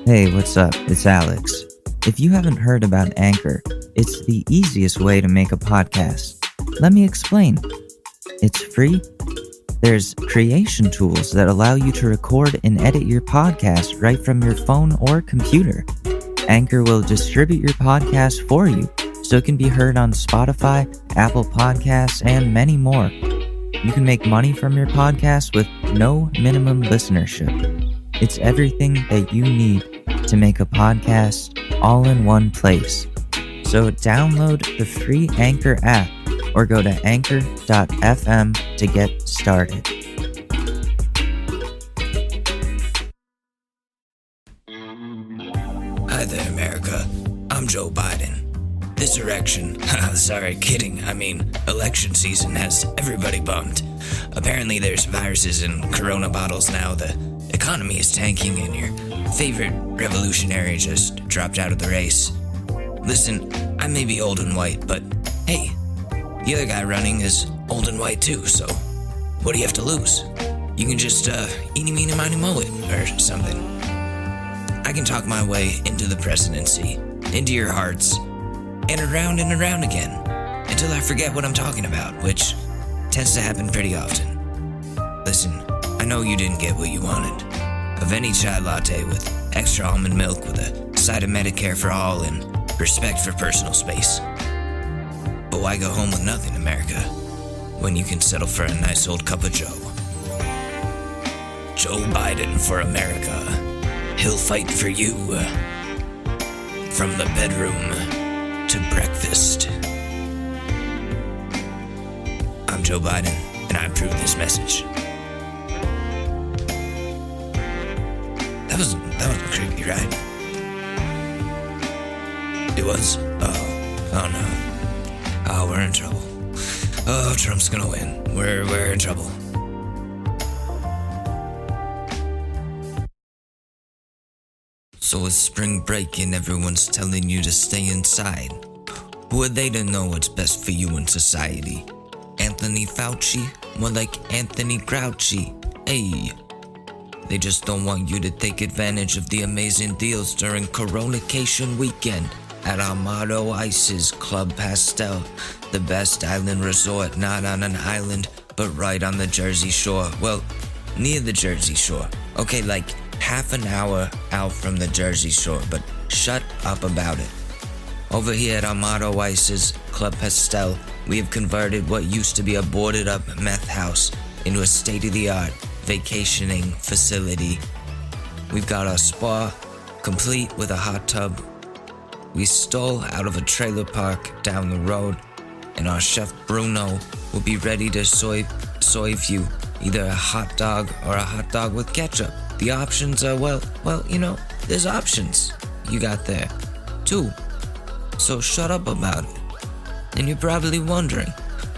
Hey, what's up? It's Alex. If you haven't heard about Anchor, it's the easiest way to make a podcast. Let me explain. It's free. There's creation tools that allow you to record and edit your podcast right from your phone or computer. Anchor will distribute your podcast for you, so it can be heard on Spotify, Apple Podcasts, and many more. You can make money from your podcast with no minimum listenership. It's everything that you need to make a podcast all in one place. So download the free Anchor app or go to anchor.fm to get started. Hi there, America. I'm Joe Biden. This election, sorry, kidding. Election season has everybody bummed. Apparently there's viruses in Corona bottles now. The economy is tanking and your favorite revolutionary just dropped out of the race. Listen, I may be old and white, but hey, the other guy running is old and white too, so what do you have to lose? You can just, eeny, meeny, miny, moe it, or something. I can talk my way into the presidency, into your hearts, and around again, until I forget what I'm talking about, which tends to happen pretty often. Listen, I know you didn't get what you wanted. A Venti chai latte with extra almond milk with a side of Medicare for all and respect for personal space. But why go home with nothing, America, when you can settle for a nice old cup of Joe? Joe Biden for America. He'll fight for you. From the bedroom to breakfast. I'm Joe Biden, and I approve this message. That was a creepy ride. It was? Oh no. Oh, we're in trouble. Oh, Trump's gonna win. We're in trouble. So it's spring break and everyone's telling you to stay inside. Who are they to know what's best for you in society? Anthony Fauci? More like Anthony Grouchy. Hey. They just don't want you to take advantage of the amazing deals during Coronication weekend at Amado Ice's Club Pastel, the best island resort not on an island, but right on the Jersey Shore. Well, near the Jersey Shore. Okay, like half an hour out from the Jersey Shore, but shut up about it. Over here at Amado Ice's Club Pastel, we have converted what used to be a boarded-up meth house into a state-of-the-art vacationing facility. We've got our spa, complete with a hot tub. We stole out of a trailer park down the road, and our chef Bruno will be ready to serve you either a hot dog or a hot dog with ketchup. The options are, well, there's options you got there, too. So shut up about it. And you're probably wondering,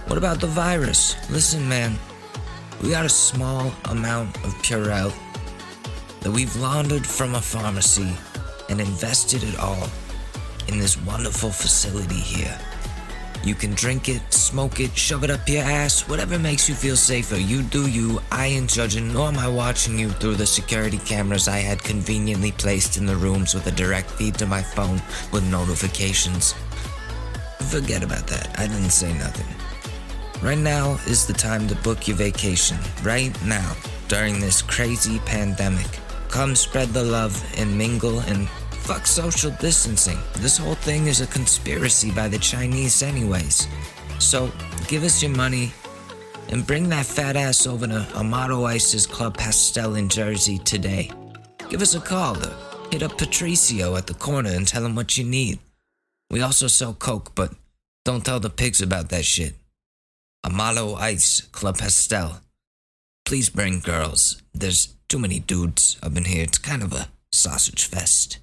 what about the virus? Listen, man, we got a small amount of Purell that we've laundered from a pharmacy and invested it all in this wonderful facility here. You can drink it, smoke it, shove it up your ass, whatever makes you feel safer. You do you. I ain't judging, nor am I watching you through the security cameras I had conveniently placed in the rooms with a direct feed to my phone with notifications. Forget about that. I didn't say nothing. Right now is the time to book your vacation. Right now, during this crazy pandemic. Come spread the love and mingle and fuck social distancing. This whole thing is a conspiracy by the Chinese anyways. So, give us your money and bring that fat ass over to Amado Ice's Club Pastel in Jersey today. Give us a call or hit up Patricio at the corner and tell him what you need. We also sell Coke, but don't tell the pigs about that shit. Amado Ice Club Pastel. Please bring girls. There's too many dudes up in here. It's kind of a sausage fest.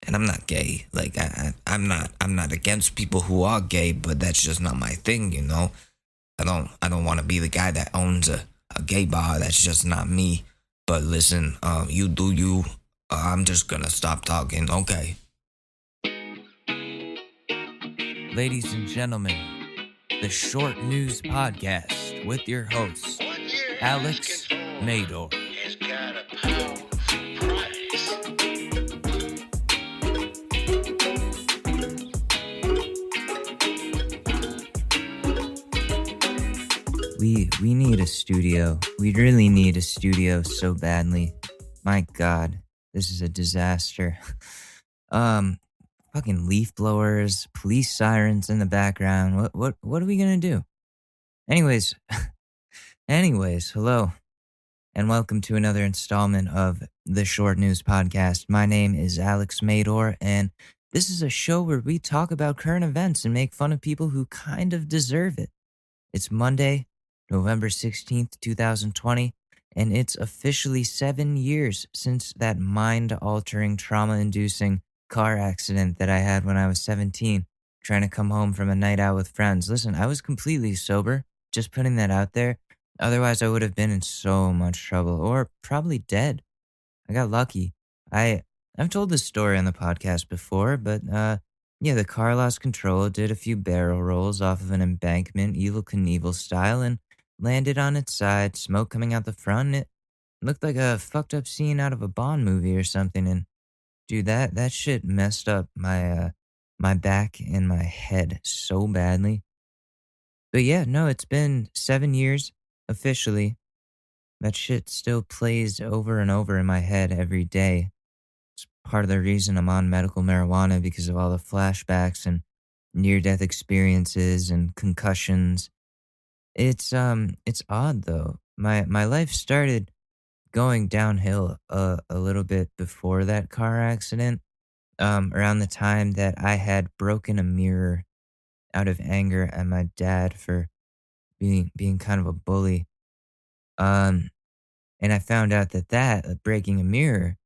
And I'm not gay. Like, I'm not against people who are gay, but that's just not my thing, you know? I don't want to be the guy that owns a gay bar. That's just not me. But listen, you do you. I'm just gonna stop talking, okay? Ladies and gentlemen, the Short News Podcast with your host, Alex Mador. We need a studio. We really need a studio so badly. My God, this is a disaster. um, Fucking leaf blowers, police sirens in the background. What are we gonna do? Anyways, hello and welcome to another installment of the Short News Podcast. My name is Alex Mador, and this is a show where we talk about current events and make fun of people who kind of deserve it. It's Monday, November 16th, 2020, and it's officially 7 years since that mind-altering, trauma-inducing car accident that I had when I was 17, trying to come home from a night out with friends. Listen, I was completely sober, just putting that out there. Otherwise, I would have been in so much trouble, or probably dead. I got lucky. I've told this story on the podcast before, but yeah, the car lost control, did a few barrel rolls off of an embankment, Evil Knievel style, and landed on its side, smoke coming out the front. It looked like a fucked up scene out of a Bond movie or something. And dude, that shit messed up my back and my head so badly. But yeah, no, it's been 7 years officially. That shit still plays over and over in my head every day. It's part of the reason I'm on medical marijuana because of all the flashbacks and near-death experiences and concussions. It's odd though. My life started going downhill a little bit before that car accident. Around the time that I had broken a mirror out of anger at my dad for being kind of a bully. Um, and I found out that breaking a mirror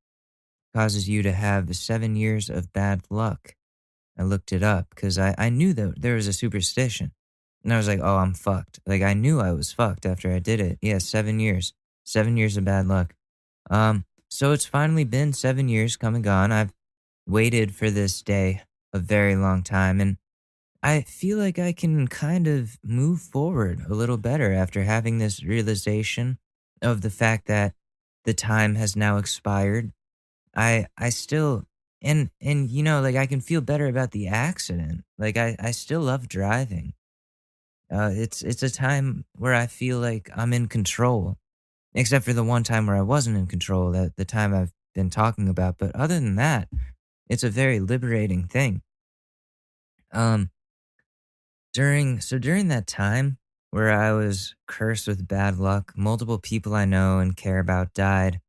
causes you to have 7 years of bad luck. I looked it up because I knew that there was a superstition. And I was like, oh, I'm fucked. Like, I knew I was fucked after I did it. Yeah, 7 years. 7 years of bad luck. So it's finally been 7 years come and gone. I've waited for this day a very long time. And I feel like I can kind of move forward a little better after having this realization of the fact that the time has now expired. I still and you know, like I can feel better about the accident. Like I still love driving. It's a time where I feel like I'm in control. Except for the one time where I wasn't in control, that the time I've been talking about. But other than that, it's a very liberating thing. Um during that time where I was cursed with bad luck, multiple people I know and care about died.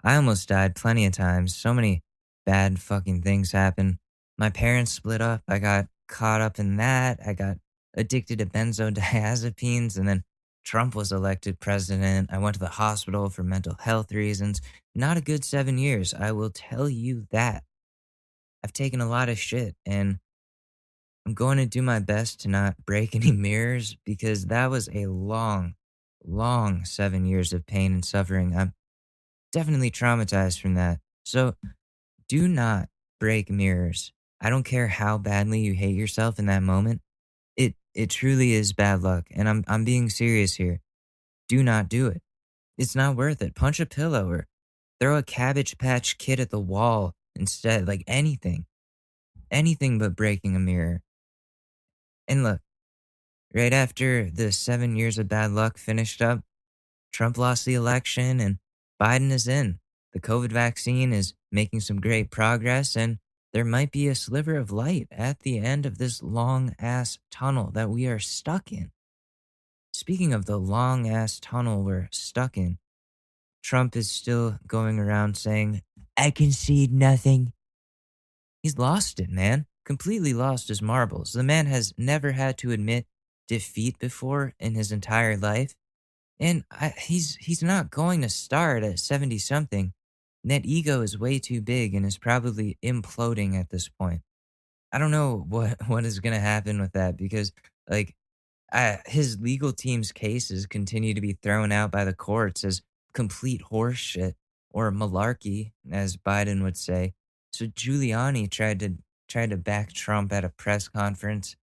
I almost died plenty of times. So many bad fucking things happened. My parents split up. I got caught up in that. I got addicted to benzodiazepines, and then Trump was elected president. I went to the hospital for mental health reasons. Not a good 7 years, I will tell you that. I've taken a lot of shit, and I'm going to do my best to not break any mirrors because that was a long, long 7 years of pain and suffering. I'm definitely traumatized from that. So do not break mirrors. I don't care how badly you hate yourself in that moment. It truly is bad luck, and I'm being serious here. Do not do it. It's not worth it. Punch a pillow or throw a Cabbage Patch Kid at the wall instead. Like anything. Anything but breaking a mirror. And look, right after the 7 years of bad luck finished up, Trump lost the election and Biden is in. The COVID vaccine is making some great progress, and there might be a sliver of light at the end of this long ass tunnel that we are stuck in. Speaking of the long ass tunnel we're stuck in, Trump is still going around saying, I concede nothing. He's lost it, man. Completely lost his marbles. The man has never had to admit defeat before in his entire life. And he's not going to start at 70 something. That ego is way too big and is probably imploding at this point. I don't know what is going to happen with that because like his legal team's cases continue to be thrown out by the courts as complete horseshit or malarkey, as Biden would say. So Giuliani tried to back Trump at a press conference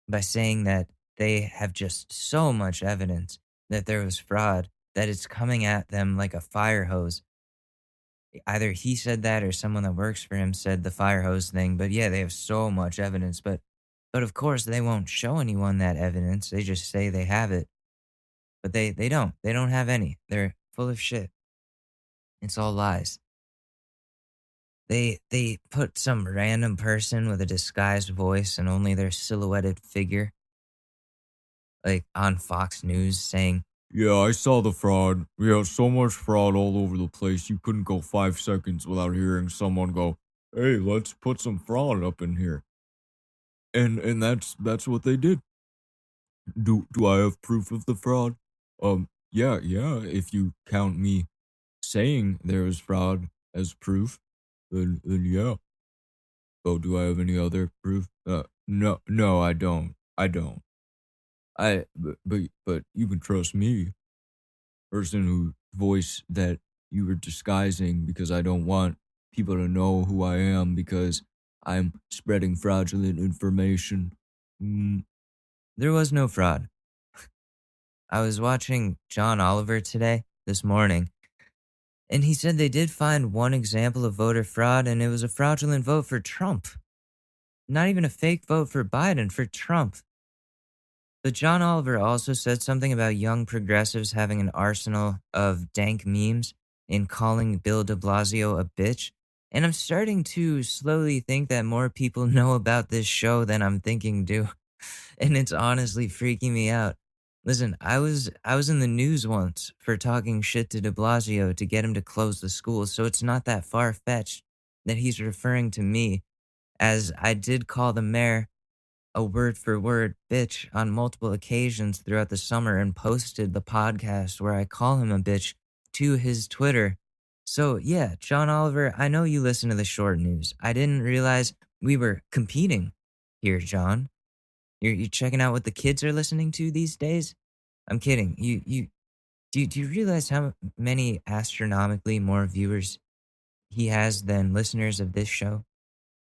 by saying that they have just so much evidence that there was fraud that it's coming at them like a fire hose. Either he said that or someone that works for him said the fire hose thing. But yeah, they have so much evidence. But of course, they won't show anyone that evidence. They just say they have it. But they don't. They don't have any. They're full of shit. It's all lies. They put some random person with a disguised voice and only their silhouetted figure, like on Fox News, saying, Yeah, I saw the fraud. Yeah, so much fraud all over the place. You couldn't go 5 seconds without hearing someone go, "Hey, let's put some fraud up in here." And that's what they did. Do I have proof of the fraud? Yeah. If you count me saying there was fraud as proof, then yeah. Oh, do I have any other proof? No, I don't. But you can trust me, person who voice that you were disguising because I don't want people to know who I am because I'm spreading fraudulent information. there was no fraud. I was watching John Oliver this morning, and he said they did find one example of voter fraud, and it was a fraudulent vote for Trump. Not even a fake vote for Biden, for Trump. But John Oliver also said something about young progressives having an arsenal of dank memes in calling Bill de Blasio a bitch. And I'm starting to slowly think that more people know about this show than I'm thinking do. And it's honestly freaking me out. Listen, I was in the news once for talking shit to de Blasio to get him to close the schools, so it's not that far-fetched that he's referring to me, as I did call the mayor a word-for-word bitch on multiple occasions throughout the summer and posted the podcast where I call him a bitch to his Twitter. So yeah, John Oliver, I know you listen to the short news. I didn't realize we were competing here, John. You're checking out what the kids are listening to these days? I'm kidding. Do you realize how many astronomically more viewers he has than listeners of this show?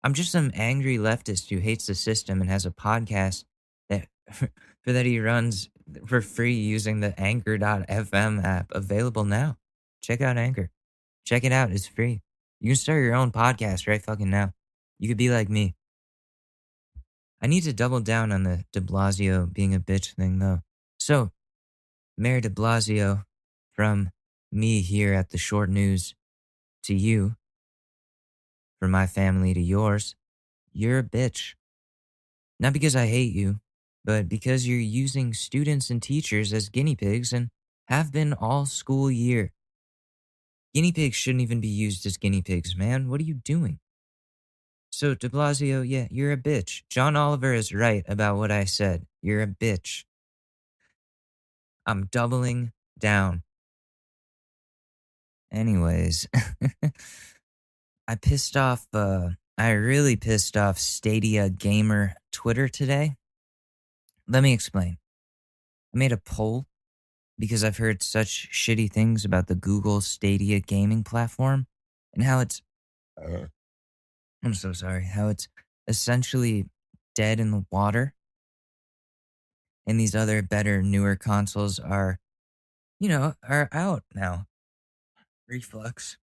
I'm just some angry leftist who hates the system and has a podcast that for that he runs for free using the Anchor.fm app, available now. Check out Anchor. Check it out. It's free. You can start your own podcast right fucking now. You could be like me. I need to double down on the de Blasio being a bitch thing, though. So, Mayor de Blasio, from me here at the Short News to you, from my family to yours, you're a bitch. Not because I hate you, but because you're using students and teachers as guinea pigs and have been all school year. Guinea pigs shouldn't even be used as guinea pigs, man. What are you doing? So, de Blasio, yeah, you're a bitch. John Oliver is right about what I said. You're a bitch. I'm doubling down. Anyways, I really pissed off Stadia Gamer Twitter today. Let me explain. I made a poll because I've heard such shitty things about the Google Stadia gaming platform and how it's, I'm so sorry, how it's essentially dead in the water. And these other better, newer consoles are out now. Reflux,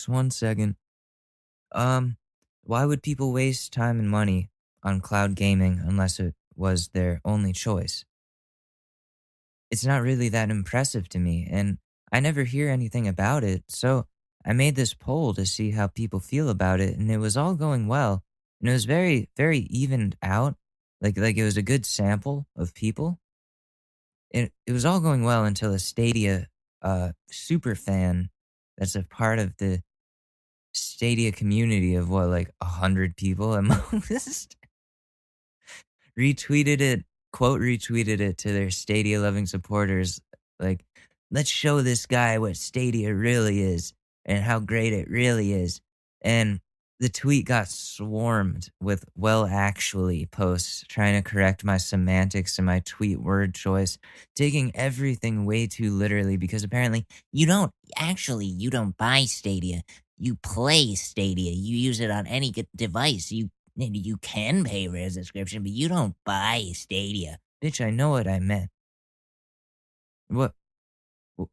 1 second. Why would people waste time and money on cloud gaming unless it was their only choice? It's not really that impressive to me, and I never hear anything about it, so I made this poll to see how people feel about it, and it was all going well, and it was very, very evened out, like it was a good sample of people. It was all going well until a Stadia super fan that's a part of the Stadia community of what, like 100 people at most, quote retweeted it to their Stadia loving supporters. Like, let's show this guy what Stadia really is and how great it really is. And the tweet got swarmed with "well, actually" posts trying to correct my semantics and my tweet word choice, taking everything way too literally because apparently you don't buy Stadia. You play Stadia. You use it on any device. You can pay for a subscription, but you don't buy Stadia. Bitch, I know what I meant.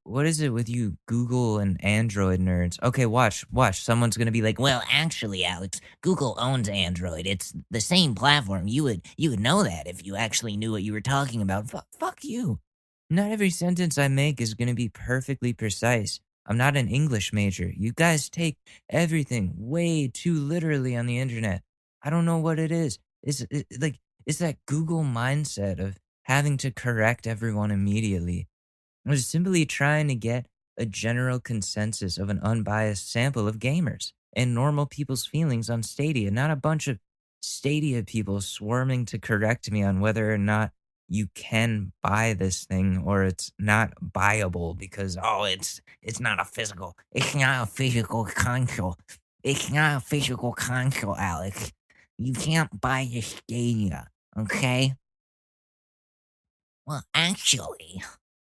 What is it with you Google and Android nerds? Okay, watch. Someone's going to be like, "Well, actually, Alex, Google owns Android. It's the same platform. You would know that if you actually knew what you were talking about." Fuck you. Not every sentence I make is going to be perfectly precise. I'm not an English major. You guys take everything way too literally on the internet. I don't know what it is. It's that Google mindset of having to correct everyone immediately. I was simply trying to get a general consensus of an unbiased sample of gamers and normal people's feelings on Stadia, not a bunch of Stadia people swarming to correct me on whether or not you can buy this thing or it's not buyable because it's not a physical console. It's not a physical console, Alex. You can't buy the Stadia, okay? Well, actually,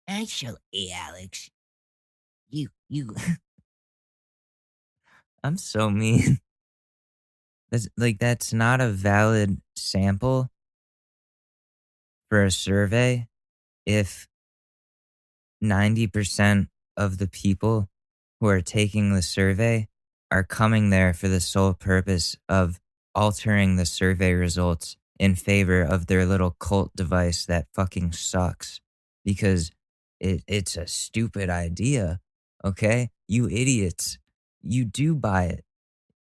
Alex, you I'm so mean. That's not a valid sample for a survey if 90% of the people who are taking the survey are coming there for the sole purpose of altering the survey results in favor of their little cult device that fucking sucks because it's a stupid idea, okay? You idiots. You do buy it.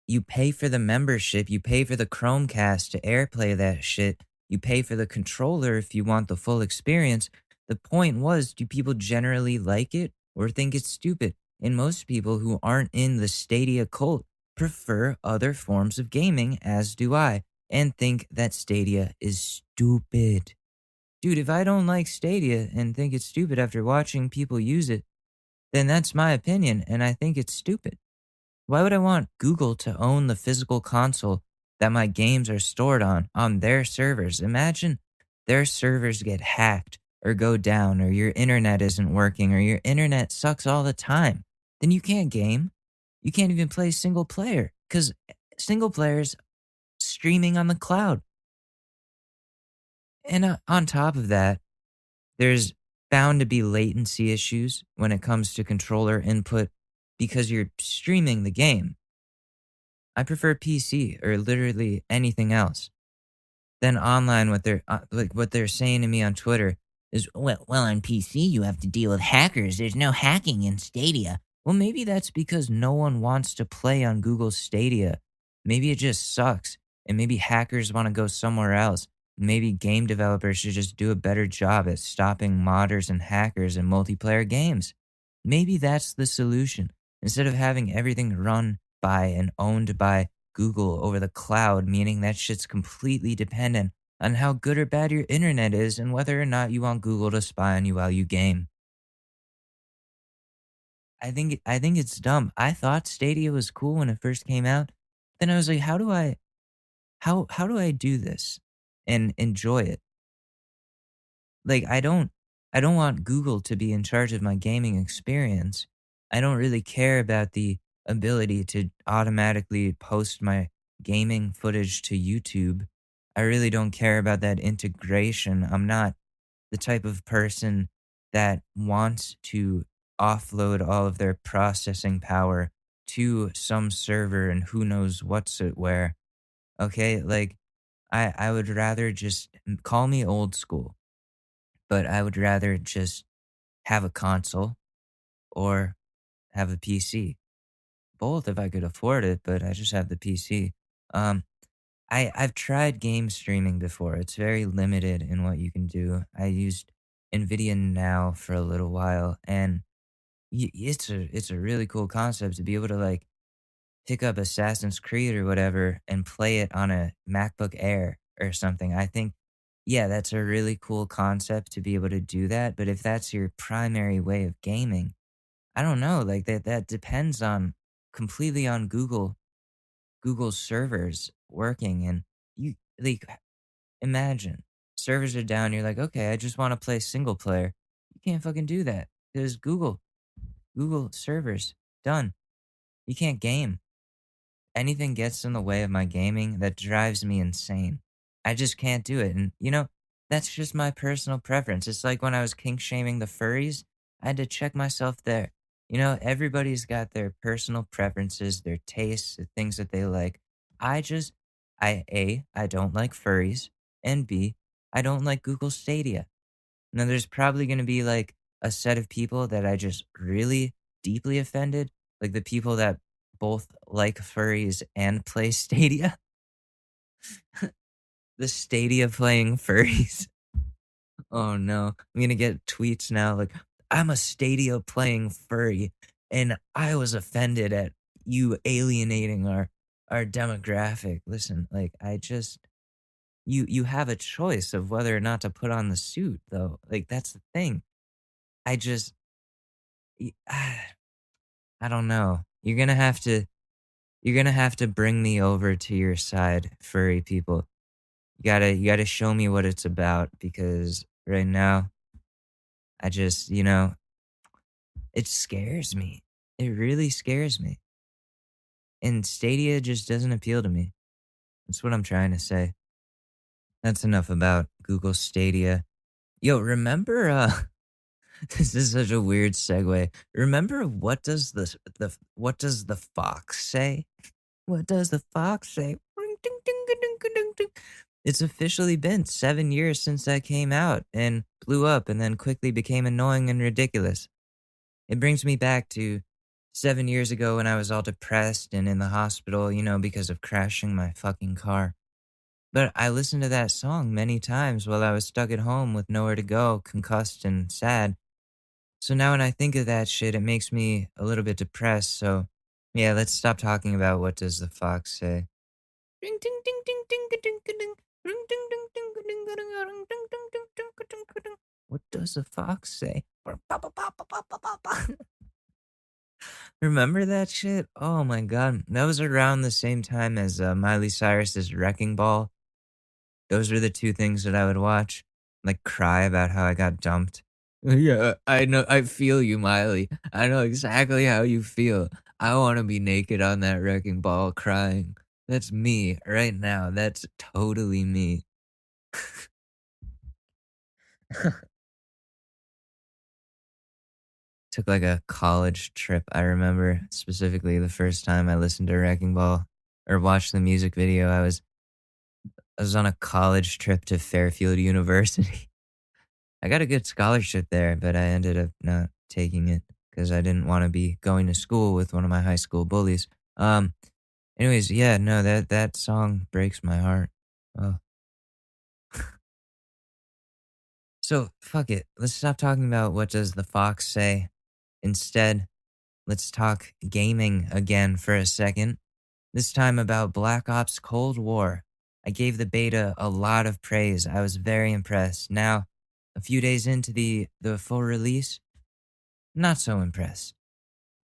You pay for the membership, you pay for the Chromecast to AirPlay that shit, you pay for the controller if you want the full experience. The point was, do people generally like it or think it's stupid? And most people who aren't in the Stadia cult prefer other forms of gaming, as do I, and think that Stadia is stupid. Dude, if I don't like Stadia and think it's stupid after watching people use it, then that's my opinion, and I think it's stupid. Why would I want Google to own the physical console that my games are stored on their servers? Imagine their servers get hacked or go down or your internet isn't working or your internet sucks all the time. Then you can't game. You can't even play single player because single players streaming on the cloud. And on top of that, there's bound to be latency issues when it comes to controller input because you're streaming the game. I prefer PC or literally anything else. Then online, what they're saying to me on Twitter is, well, on PC you have to deal with hackers. There's no hacking in Stadia. Well, maybe that's because no one wants to play on Google Stadia. Maybe it just sucks, and maybe hackers want to go somewhere else. Maybe game developers should just do a better job at stopping modders and hackers in multiplayer games. Maybe that's the solution. Instead of having everything run by and owned by Google over the cloud, meaning that shit's completely dependent on how good or bad your internet is and whether or not you want Google to spy on you while you game. I think it's dumb. I thought Stadia was cool when it first came out. Then I was like, how do I do this and enjoy it? Like I don't want Google to be in charge of my gaming experience. I don't really care about the ability to automatically post my gaming footage to YouTube. I really don't care about that integration. I'm not the type of person that wants to offload all of their processing power to some server and who knows what's it where. Okay, like I would rather just call me old school, but I would rather just have a console or have a PC. Both if I could afford it, but I just have the PC. Um, I've tried game streaming before. It's very limited in what you can do. I used Nvidia Now for a little while, and it's a really cool concept to be able to like pick up Assassin's Creed or whatever and play it on a MacBook Air or something. I think, yeah, that's a really cool concept to be able to do that. But if that's your primary way of gaming, I don't know. Like that depends on completely on Google servers working, and you like imagine servers are down. You're like, okay, I just want to play single player. You can't fucking do that because Google servers done. You can't game. Anything gets in the way of my gaming, that drives me insane. I just can't do it. And, that's just my personal preference. It's like when I was kink shaming the furries, I had to check myself there. Everybody's got their personal preferences, their tastes, the things that they like. I don't like furries, and B, I don't like Google Stadia. Now, there's probably going to be like a set of people that I just really deeply offended, like the people that both like furries and play Stadia. The Stadia playing furries. Oh no, I'm gonna get tweets now like, I'm a Stadia playing furry, and I was offended at you alienating our demographic. Listen, like you have a choice of whether or not to put on the suit, though. Like that's the thing. I just y- I don't know. You're gonna have to bring me over to your side, furry people. You gotta show me what it's about because right now I just, it scares me. It really scares me. And Stadia just doesn't appeal to me. That's what I'm trying to say. That's enough about Google Stadia. Yo, remember this is such a weird segue. Remember what does the fox say? What does the fox say? Ring, ding, ding, ding, ding, ding, ding. It's officially been 7 years since that came out and blew up and then quickly became annoying and ridiculous. It brings me back to 7 years ago when I was all depressed and in the hospital, because of crashing my fucking car. But I listened to that song many times while I was stuck at home with nowhere to go, concussed and sad. So now when I think of that shit, it makes me a little bit depressed. So yeah, let's stop talking about what does the fox say. Ring ding ding ding ding ding ding ding. Ring ding ding ding ding ding ding ding ding ding ding ding ding. What does the fox say? Remember that shit? Oh my god. That was around the same time as Miley Cyrus's Wrecking Ball. Those were the two things that I would watch. Like cry about how I got dumped. Yeah, I know. I feel you, Miley. I know exactly how you feel. I want to be naked on that wrecking ball crying. That's me right now. That's totally me. Took like a college trip. I remember specifically the first time I listened to Wrecking Ball or watched the music video. I was on a college trip to Fairfield University. I got a good scholarship there, but I ended up not taking it because I didn't want to be going to school with one of my high school bullies. Um, anyways, yeah, no, that song breaks my heart. Oh, so fuck it. Let's stop talking about what does the fox say. Instead, let's talk gaming again for a second. This time about Black Ops Cold War. I gave the beta a lot of praise. I was very impressed. Now, a few days into the full release, not so impressed.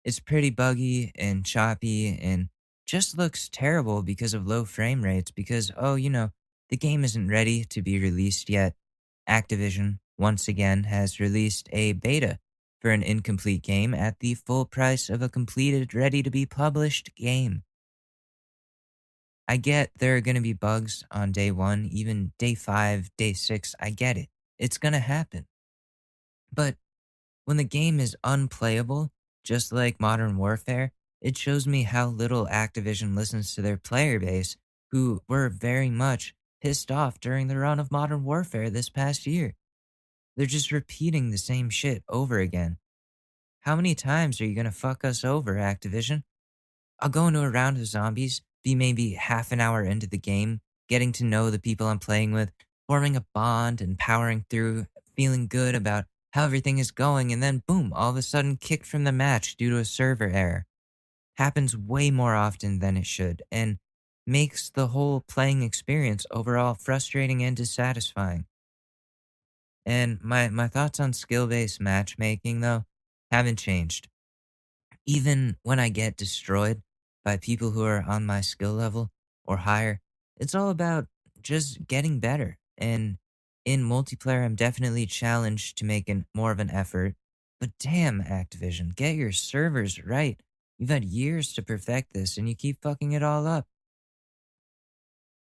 It's pretty buggy and choppy and just looks terrible because of low frame rates because, oh, the game isn't ready to be released yet. Activision, once again, has released a beta for an incomplete game at the full price of a completed, ready to be published game. I get there are going to be bugs on day one, even day 5, day 6. I get it. It's going to happen. But when the game is unplayable, just like Modern Warfare, it shows me how little Activision listens to their player base, who were very much pissed off during the run of Modern Warfare this past year. They're just repeating the same shit over again. How many times are you going to fuck us over, Activision? I'll go into a round of zombies, be maybe half an hour into the game, getting to know the people I'm playing with, forming a bond and powering through, feeling good about how everything is going, and then boom, all of a sudden kicked from the match due to a server error. Happens way more often than it should, and makes the whole playing experience overall frustrating and dissatisfying. And my thoughts on skill-based matchmaking, though, haven't changed. Even when I get destroyed by people who are on my skill level or higher, it's all about just getting better. And in multiplayer, I'm definitely challenged to make more of an effort. But damn, Activision, get your servers right. You've had years to perfect this and you keep fucking it all up.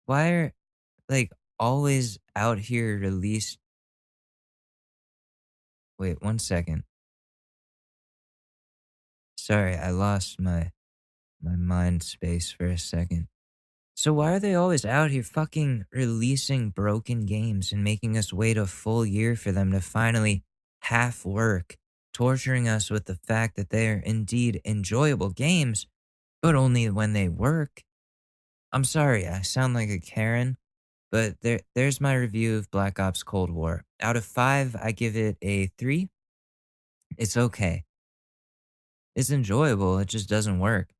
Why are, like, always out here released? Wait, 1 second. Sorry, I lost my mind space for a second. So why are they always out here fucking releasing broken games and making us wait a full year for them to finally half work, torturing us with the fact that they are indeed enjoyable games, but only when they work? I'm sorry, I sound like a Karen, but there's my review of Black Ops Cold War. Out of 5, I give it a 3. It's okay. It's enjoyable, it just doesn't work.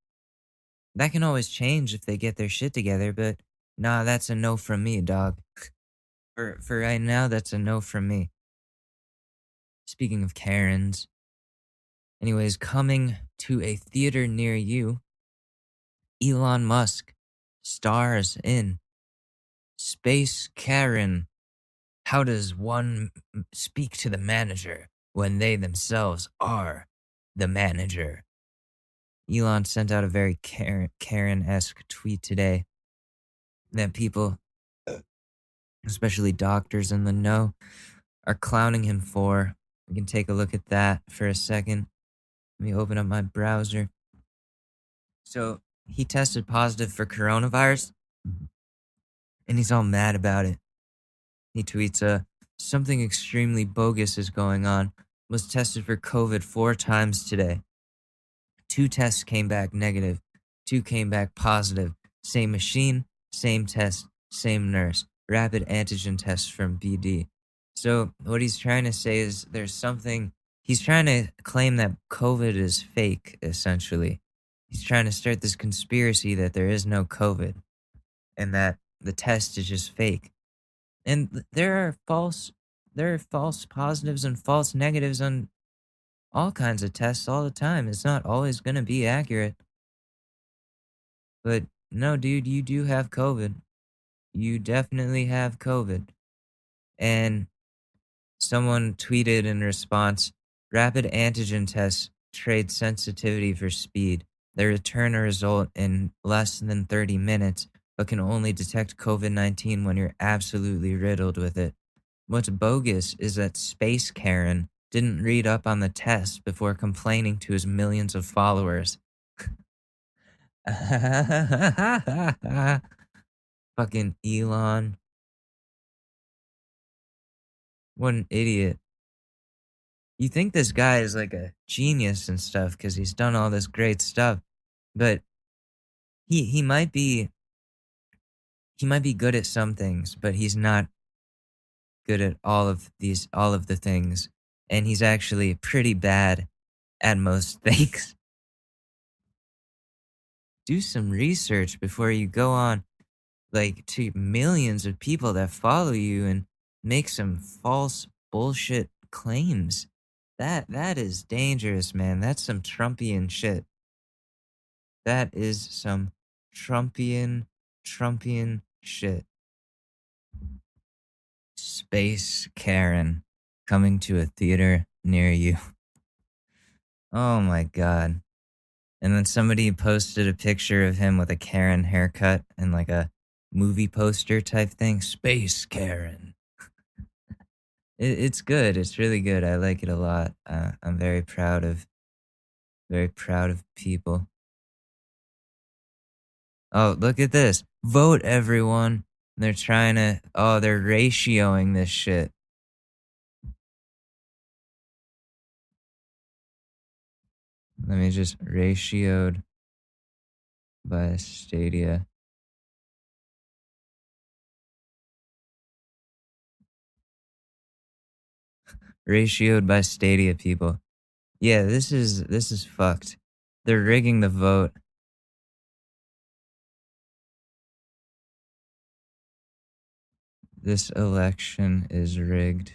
That can always change if they get their shit together, but nah, that's a no from me, dog. For right now, that's a no from me. Speaking of Karens. Anyways, coming to a theater near you, Elon Musk stars in Space Karen. How does one speak to the manager when they themselves are the manager? Elon sent out a very Karen-esque tweet today that people, especially doctors in the know, are clowning him for. We can take a look at that for a second. Let me open up my browser. So he tested positive for coronavirus, and he's all mad about it. He tweets, something extremely bogus is going on. Was tested for COVID 4 times today. 2 tests came back negative. 2 came back positive. Same machine, same test, same nurse. Rapid antigen test from BD. So what he's trying to say is there's something. He's trying to claim that COVID is fake, essentially. He's trying to start this conspiracy that there is no COVID and that the test is just fake. And there are false positives and false negatives on all kinds of tests all the time. It's not always going to be accurate. But no, dude, you do have COVID. You definitely have COVID. And someone tweeted in response, rapid antigen tests trade sensitivity for speed. They return a result in less than 30 minutes, but can only detect COVID-19 when you're absolutely riddled with it. What's bogus is that Space Karen didn't read up on the test before complaining to his millions of followers. Fucking Elon. What an idiot. You think this guy is like a genius and stuff because he's done all this great stuff, but he might be good at some things, but he's not good at all of the things, and he's actually pretty bad at most things. Do some research before you go on like to millions of people that follow you and make some false bullshit claims. That is dangerous, man. That's some Trumpian shit. That is some Trumpian shit. Space Karen coming to a theater near you. Oh my god. And then somebody posted a picture of him with a Karen haircut and like a movie poster type thing. Space Karen. It's good. It's really good. I like it a lot. I'm very proud of people. Oh, look at this. Vote, everyone. They're trying to, they're ratioing this shit. Let me just ratioed by Stadia. Ratioed by Stadia, people. Yeah, this is fucked. They're rigging the vote. This election is rigged.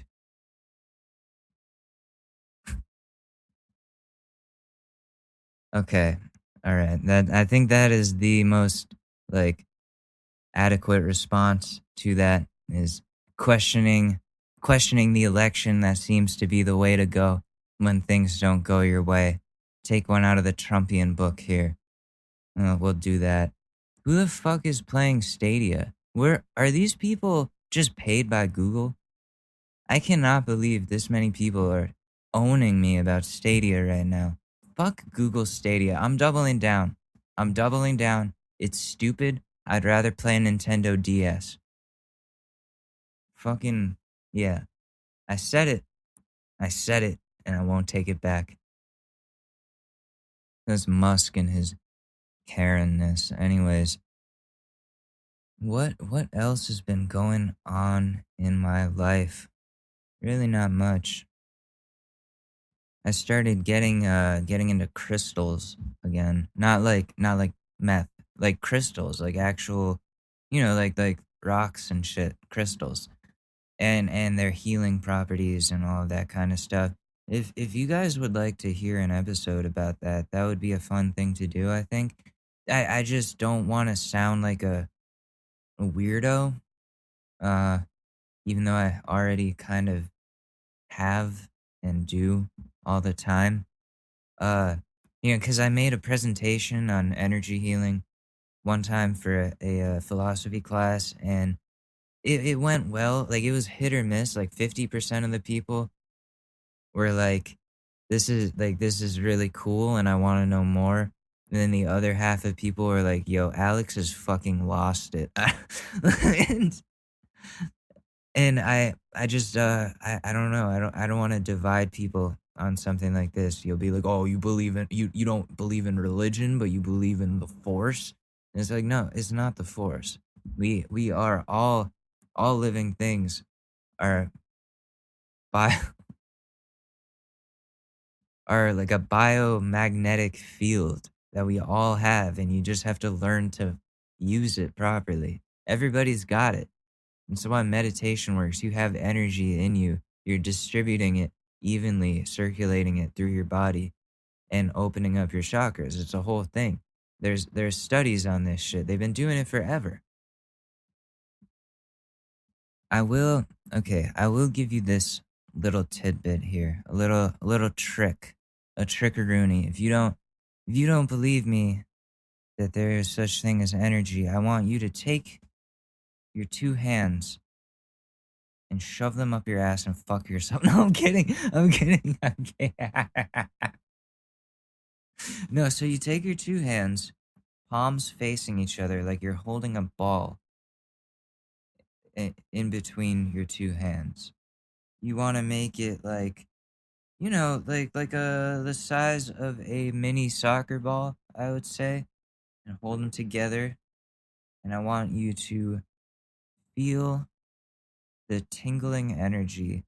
Okay. All right. I think that is the most like adequate response to that is questioning the election. That seems to be the way to go when things don't go your way. Take one out of the Trumpian book here. We'll do that. Who the fuck is playing Stadia? Where are these people just paid by Google? I cannot believe this many people are owning me about Stadia right now. Fuck Google Stadia. I'm doubling down. It's stupid. I'd rather play a Nintendo DS. Fucking, yeah. I said it. I said it, and I won't take it back. That's Musk and his Karen-ness. Anyways, what else has been going on in my life? Really not much. I started getting into crystals again. Not like meth, like crystals, like actual, like rocks and shit, crystals. And their healing properties and all of that kind of stuff. If you guys would like to hear an episode about that, that would be a fun thing to do, I think. I just don't want to sound like a weirdo, uh, even though I already kind of have and do all the time. Uh, because I made a presentation on energy healing one time for a philosophy class, and it went well. Like, it was hit or miss. Like 50% of the people were like, this is really cool and I want to know more. And then the other half of people were like, yo, Alex has fucking lost it. and and I just I don't know. I don't want to divide people on something like this. You'll be like, "Oh, you don't believe in religion, but you believe in the force." And it's like, "No, it's not the force. We are all living things are bi are like a biomagnetic field that we all have, and you just have to learn to use it properly. Everybody's got it. And so why meditation works, you have energy in you. You're distributing it evenly, circulating it through your body and opening up your chakras. It's a whole thing. There's studies on this shit. They've been doing it forever. I will I will give you this little tidbit here. A little trick. A trickaroony. If you don't believe me that there is such thing as energy, I want you to take your two hands and shove them up your ass and fuck yourself. No, I'm kidding. I'm kidding. I'm kidding. No, so you take your two hands, palms facing each other, like you're holding a ball in between your two hands. You want to make it like, like the size of a mini soccer ball, I would say, and hold them together. And I want you to feel the tingling energy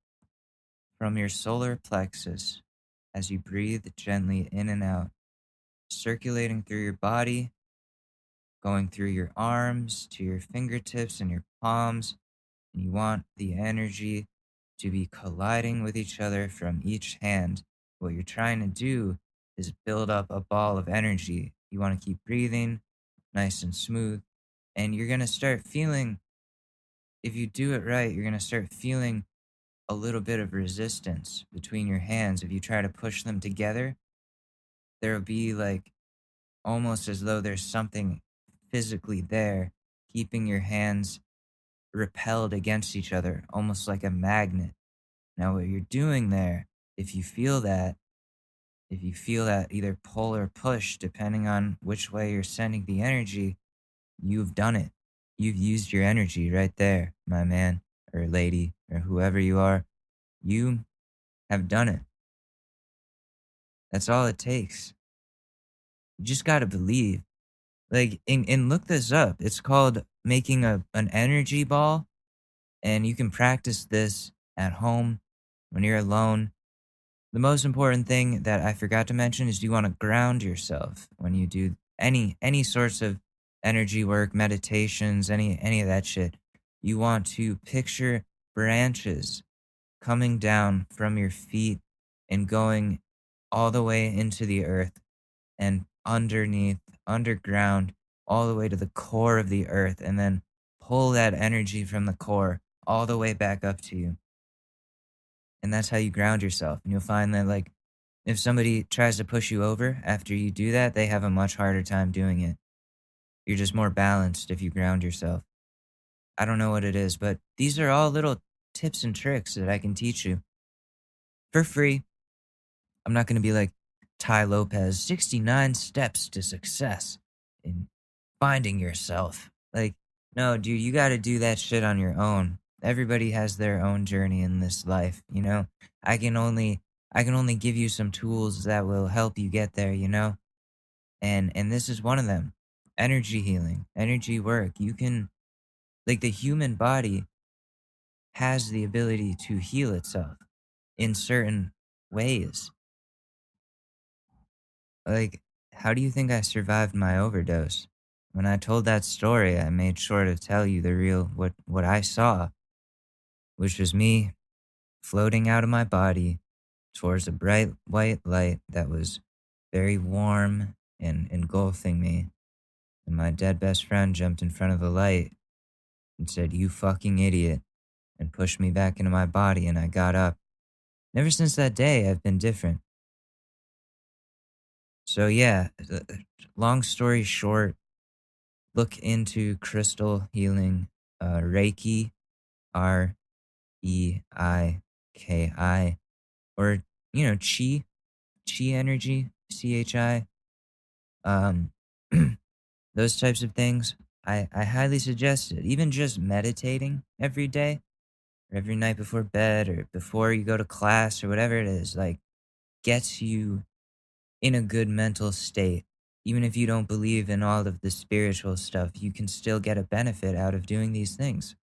from your solar plexus as you breathe gently in and out, circulating through your body, going through your arms to your fingertips and your palms. And you want the energy to be colliding with each other from each hand. What you're trying to do is build up a ball of energy. You want to keep breathing nice and smooth. And you're going to start feeling, if you do it right, you're going to start feeling a little bit of resistance between your hands. If you try to push them together, there'll be like almost as though there's something physically there keeping your hands repelled against each other, almost like a magnet. Now, what you're doing there, if you feel that, if you feel that either pull or push, depending on which way you're sending the energy, you've done it. You've used your energy right there, my man or lady or whoever you are. You have done it. That's all it takes. You just got to believe. Like, and look this up. It's called making an energy ball, and you can practice this at home when you're alone. The most important thing that I forgot to mention is you want to ground yourself when you do any sorts of energy work, meditations, any of that shit. You want to picture branches coming down from your feet and going all the way into the earth and underneath, underground, all the way to the core of the earth, and then pull that energy from the core all the way back up to you. And that's how you ground yourself. And you'll find that, like, if somebody tries to push you over after you do that, they have a much harder time doing it. You're just more balanced if you ground yourself. I don't know what it is, but these are all little tips and tricks that I can teach you for free. I'm not going to be like Ty Lopez, 69 steps to success in finding yourself. Like, no, dude, you got to do that shit on your own. Everybody has their own journey in this life, you know? I can only I can only give you some tools that will help you get there, you know? And this is one of them. Energy healing, energy work. You can like the human body has the ability to heal itself in certain ways. Like, how do you think I survived my overdose? When I told that story, I made sure to tell you the real what I saw, which was me floating out of my body towards a bright white light that was very warm and engulfing me. And my dead best friend jumped in front of the light and said, "You fucking idiot," and pushed me back into my body, and I got up. Ever since that day, I've been different. So, yeah, long story short, look into crystal healing, Reiki, Reiki, or, chi energy, CHI, um, those types of things. I highly suggest it. Even just meditating every day, or every night before bed, or before you go to class, or whatever it is, like, gets you in a good mental state. Even if you don't believe in all of the spiritual stuff, you can still get a benefit out of doing these things.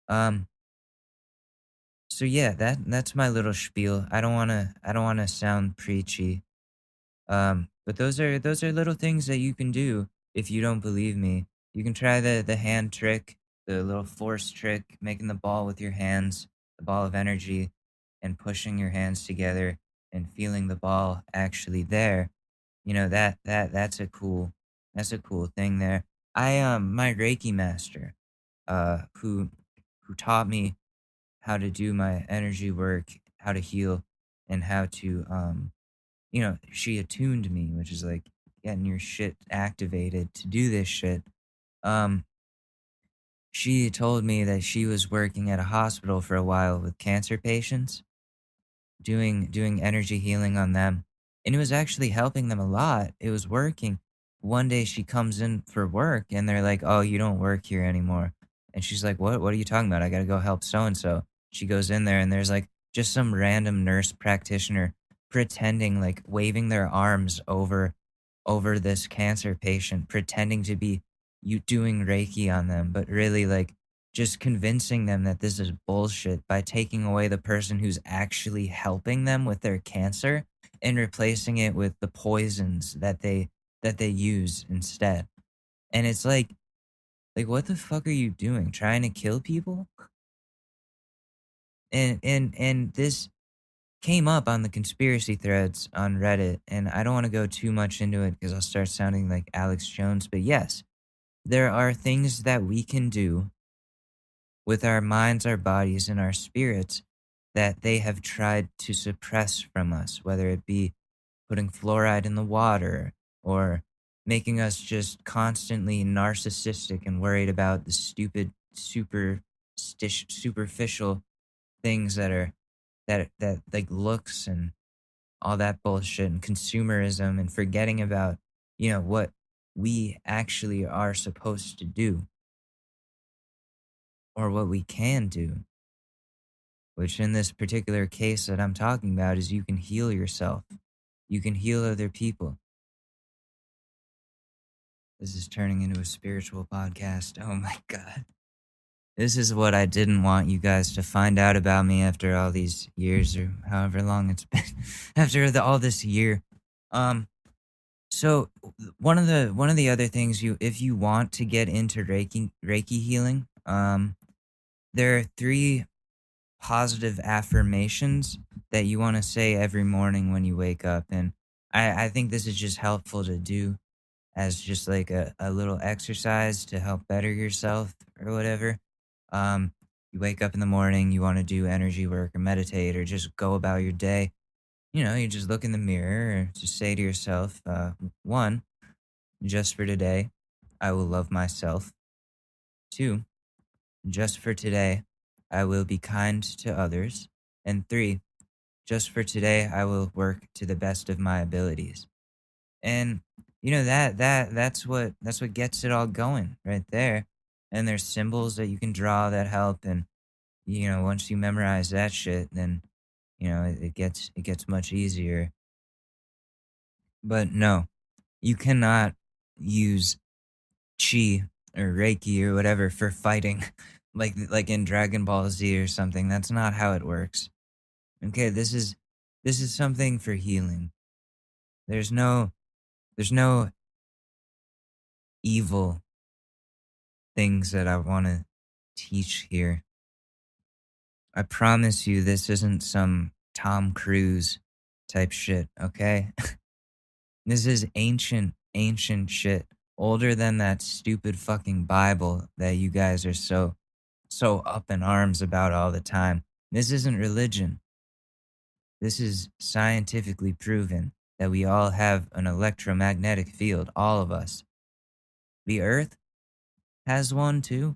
Um, so yeah, that's my little spiel. I don't wanna sound preachy. But those are little things that you can do if you don't believe me. You can try the hand trick, the little force trick, making the ball with your hands, the ball of energy, and pushing your hands together and feeling the ball actually there. You know that's a cool thing there. My Reiki master, who taught me how to do my energy work, how to heal, and how to she attuned me, which is like getting your shit activated to do this shit. Um, she told me that she was working at a hospital for a while with cancer patients, doing energy healing on them, and it was actually helping them a lot. It was working. One day she comes in for work and they're like, "Oh, you don't work here anymore." And she's like, What are you talking about? I got to go help so and so." She goes in there and there's like just some random nurse practitioner pretending, like waving their arms over this cancer patient, pretending to be you doing Reiki on them, but really like just convincing them that this is bullshit by taking away the person who's actually helping them with their cancer and replacing it with the poisons that they use instead. And it's like what the fuck are you doing? Trying to kill people? And this came up on the conspiracy threads on Reddit, and I don't want to go too much into it because I'll start sounding like Alex Jones, but yes, there are things that we can do with our minds, our bodies, and our spirits that they have tried to suppress from us, whether it be putting fluoride in the water or making us just constantly narcissistic and worried about the stupid, superficial things that like looks and all that bullshit and consumerism and forgetting about, what we actually are supposed to do or what we can do, which in this particular case that I'm talking about is you can heal yourself. You can heal other people. This is turning into a spiritual podcast. Oh my God. This is what I didn't want you guys to find out about me after all these years or however long it's been after all this year. Um, so one of the other things if you want to get into Reiki healing, there are three positive affirmations that you want to say every morning when you wake up. And I think this is just helpful to do as just like a little exercise to help better yourself or whatever. You wake up in the morning, you want to do energy work or meditate or just go about your day. You just look in the mirror or just say to yourself, one, just for today, I will love myself. Two, just for today, I will be kind to others. And three, just for today, I will work to the best of my abilities. And that's what gets it all going right there. And there's symbols that you can draw that help, and once you memorize that shit, then it gets much easier. But no, you cannot use chi or reiki or whatever for fighting, like in Dragon Ball Z or something. That's not how it works. Okay, this is something for healing. There's no evil things that I want to teach here. I promise you, this isn't some Tom Cruise type shit. Okay. This is ancient shit, older than that stupid fucking Bible that you guys are so up in arms about all the time. This isn't religion. This is scientifically proven that we all have an electromagnetic field, all of us. The earth has one too.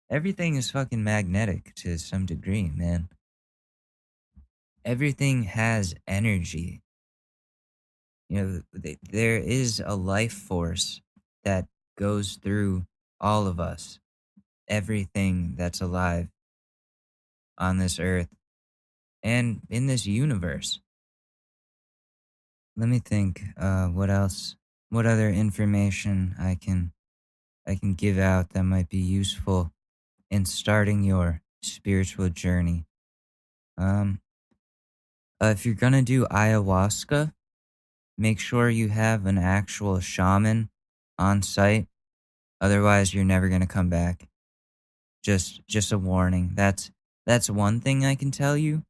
Everything is fucking magnetic to some degree, man. Everything has energy. There is a life force that goes through all of us, everything that's alive on this earth and in this universe. Let me think. What else? What other information I can give out that might be useful in starting your spiritual journey? Um, if you're gonna do ayahuasca, make sure you have an actual shaman on site. Otherwise, you're never gonna come back. Just a warning. That's one thing I can tell you.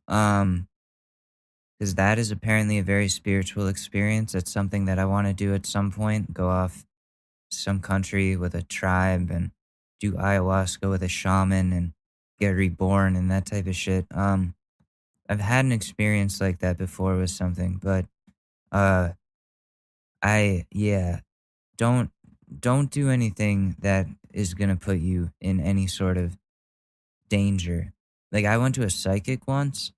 Um, because that is apparently a very spiritual experience. That's something that I want to do at some point. Go off some country with a tribe and do ayahuasca with a shaman and get reborn and that type of shit. I've had an experience like that before with something, but uh, I yeah, don't don't do anything that is gonna put you in any sort of danger. Like I went to a psychic once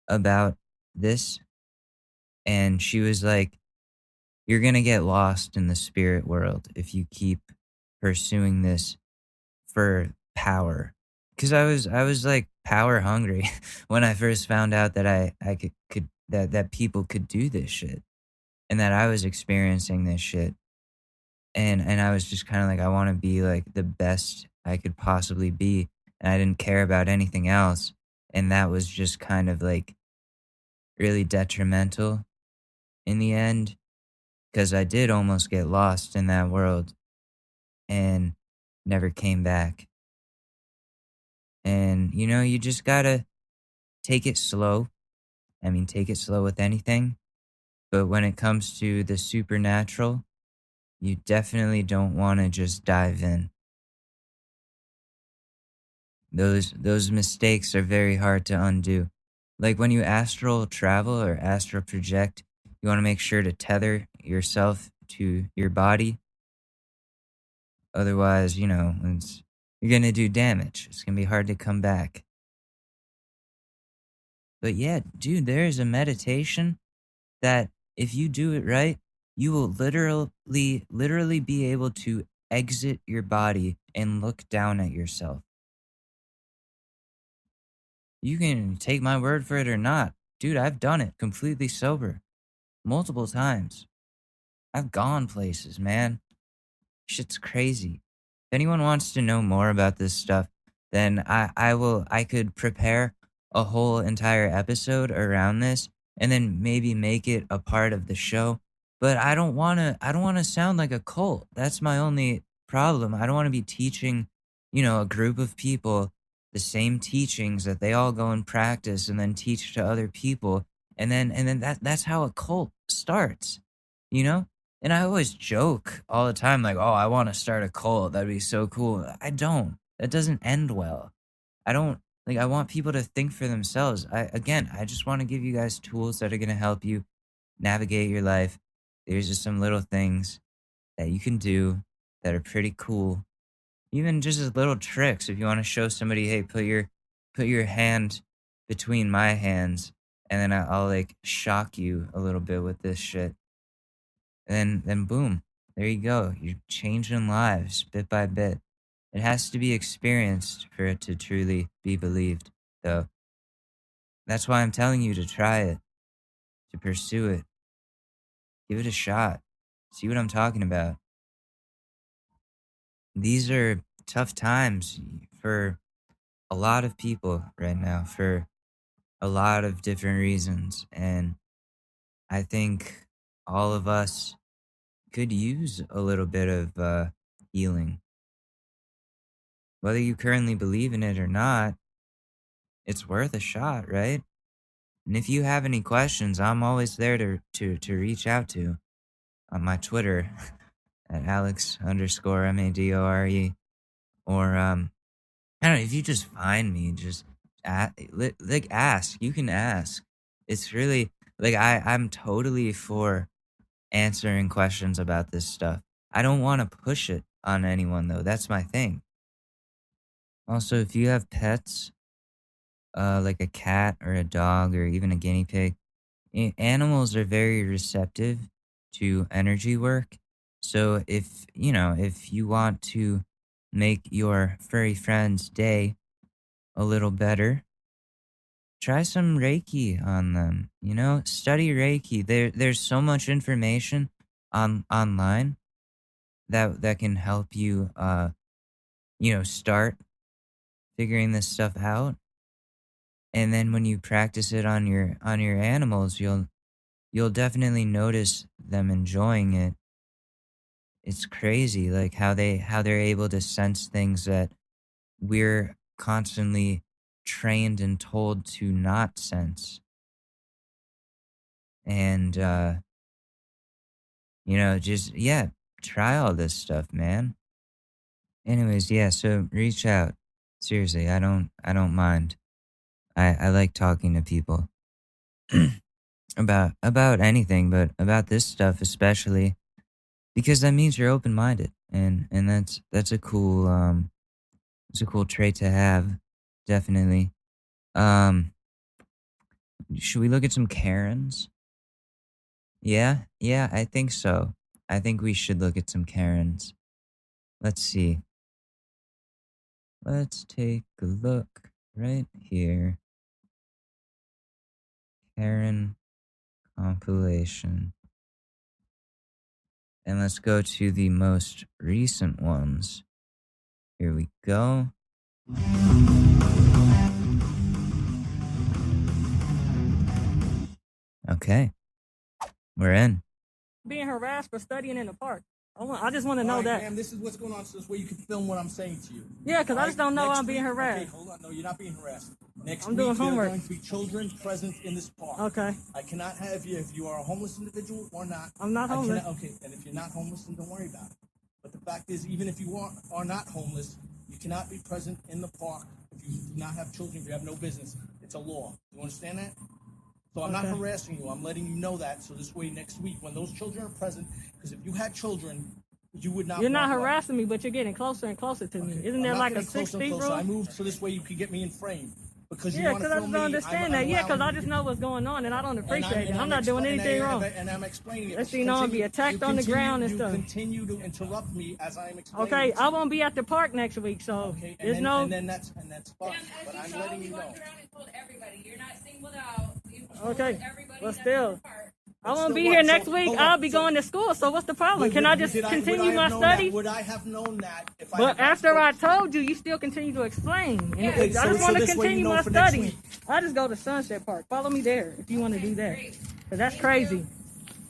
about this, and she was like, "You're gonna get lost in the spirit world if you keep pursuing this for power." Because I was like power hungry when I first found out that I could that people could do this shit and that I was experiencing this shit, and I was just kind of like, I want to be like the best I could possibly be, and I didn't care about anything else, and that was just kind of like really detrimental in the end because I did almost get lost in that world and never came back. And you just gotta take it slow. I mean, take it slow with anything, but when it comes to the supernatural, you definitely don't want to just dive in. Those mistakes are very hard to undo. Like when you astral travel or astral project, you want to make sure to tether yourself to your body. Otherwise, you're gonna do damage. It's gonna be hard to come back. But yeah, dude, there is a meditation that if you do it right, you will literally be able to exit your body and look down at yourself. You can take my word for it or not. Dude, I've done it completely sober multiple times. I've gone places, man. Shit's crazy. If anyone wants to know more about this stuff, then I could prepare a whole entire episode around this and then maybe make it a part of the show. But I don't wanna sound like a cult. That's my only problem. I don't want to be teaching, a group of people the same teachings that they all go and practice and then teach to other people. And then that's how a cult starts, you know? And I always joke all the time, like, oh, I want to start a cult. That'd be so cool. I don't. That doesn't end well. I don't like, I want people to think for themselves. I just want to give you guys tools that are going to help you navigate your life. There's just some little things that you can do that are pretty cool. Even just as little tricks. If you want to show somebody, hey, put your hand between my hands, and then I'll like shock you a little bit with this shit. then boom, there you go. You're changing lives bit by bit. It has to be experienced for it to truly be believed, though. That's why I'm telling you to try it, to pursue it. Give it a shot. See what I'm talking about. These are tough times for a lot of people right now, for a lot of different reasons. And I think all of us could use a little bit of healing. Whether you currently believe in it or not, it's worth a shot, right? And if you have any questions, I'm always there to reach out to on my Twitter at Alex_Madore. Or I don't know, if you just find me, just ask. You can ask. It's really like I'm totally for answering questions about this stuff. I don't want to push it on anyone though. That's my thing. Also, if you have pets, like a cat or a dog or even a guinea pig, animals are very receptive to energy work. So if you want to make your furry friend's day a little better, try some Reiki on them. Study Reiki. There's so much information online that can help you start figuring this stuff out. And then when you practice it on your animals, you'll definitely notice them enjoying it. It's crazy, like how they're able to sense things that we're constantly trained and told to not sense. And try all this stuff, man. Anyways, yeah, so reach out. Seriously, I don't mind. I like talking to people about anything, but about this stuff especially, because that means you're open-minded, and that's a cool trait to have, definitely. Should we look at some Karens? Yeah, I think so. I think we should look at some Karens. Let's see. Let's take a look right here. Karen compilation. And let's go to the most recent ones. Here we go. Okay. We're in. Being harassed for studying in the park. I just want to know that. Ma'am, this is what's going on, so this way you can film what I'm saying to you. Yeah, because I just don't know I'm being harassed. Okay, hold on. No, you're not being harassed. Next I'm week, doing homework. there are going to be children present in this park. Okay. I cannot have you if you are a homeless individual or not. I'm not homeless. Okay, and if you're not homeless, then don't worry about it. But the fact is, even if you are not homeless, you cannot be present in the park if you do not have children, if you have no business. It's a law. You understand that? So I'm not harassing you. I'm letting you know that. So this way, next week, when those children are present, because if you had children, you would not. You're not harassing me, but you're getting closer and closer to me. Isn't there like a 6 feet rule? I moved so this way you could get me in frame. Because I just don't understand that. Yeah, because I just know what's going on, and I don't appreciate it. I'm not doing anything wrong. And I'm explaining it. Let's I'm be attacked on the ground and stuff. You continue to interrupt me as I'm explaining. Okay, I won't be at the park next week, so there's no. And then that's fine. But I'm letting you know. You're not singled out. Okay, but still. I won't be here next week. I'll be going to school. So what's the problem? Can I just continue my study? Would I have known that? But after I told you, you still continue to explain. And I just want to continue my studying. I just go to Sunset Park. Follow me there if you want to do that. Because that's crazy.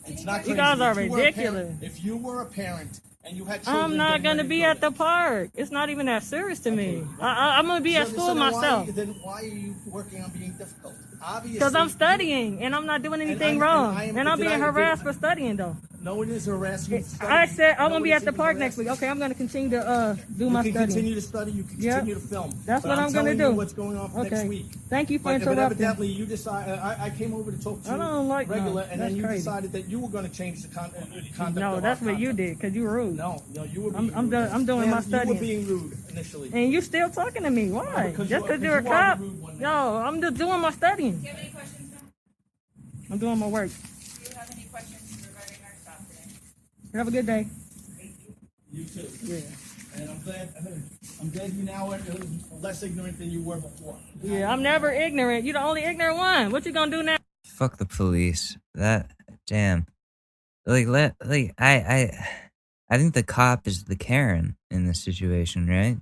It's not crazy. You guys are ridiculous. If you were a parent and you had children, I'm not going to be at the park. It's not even that serious to me. I'm going to be at school myself. Then why are you working on being difficult? Because I'm studying and I'm not doing anything wrong. And I'm being harassed for studying, though. No one is harassing you. I said I'm going to be at the park next week. Okay, I'm going to continue to do my studying. You can continue to study. You can continue to film. That's what I'm going to do. What's going on for next week. Thank you for interrupting. But evidently, you decided. I came over to talk to you regular, and then you decided that you were going to change the conduct. No, that's what you did because you were rude. No, you were being rude. I'm doing my studying. You were being rude initially. And you still talking to me. Why? Just because you're a cop? No, I'm just doing my studying. Do you have any questions, ma'am? I'm doing my work. Do you have any questions regarding our stop today? Have a good day. You too. Yeah. And I'm glad you now are less ignorant than you were before. Yeah, I'm never ignorant. You're the only ignorant one. What you gonna do now? Fuck the police. Damn. I think the cop is the Karen in this situation, right?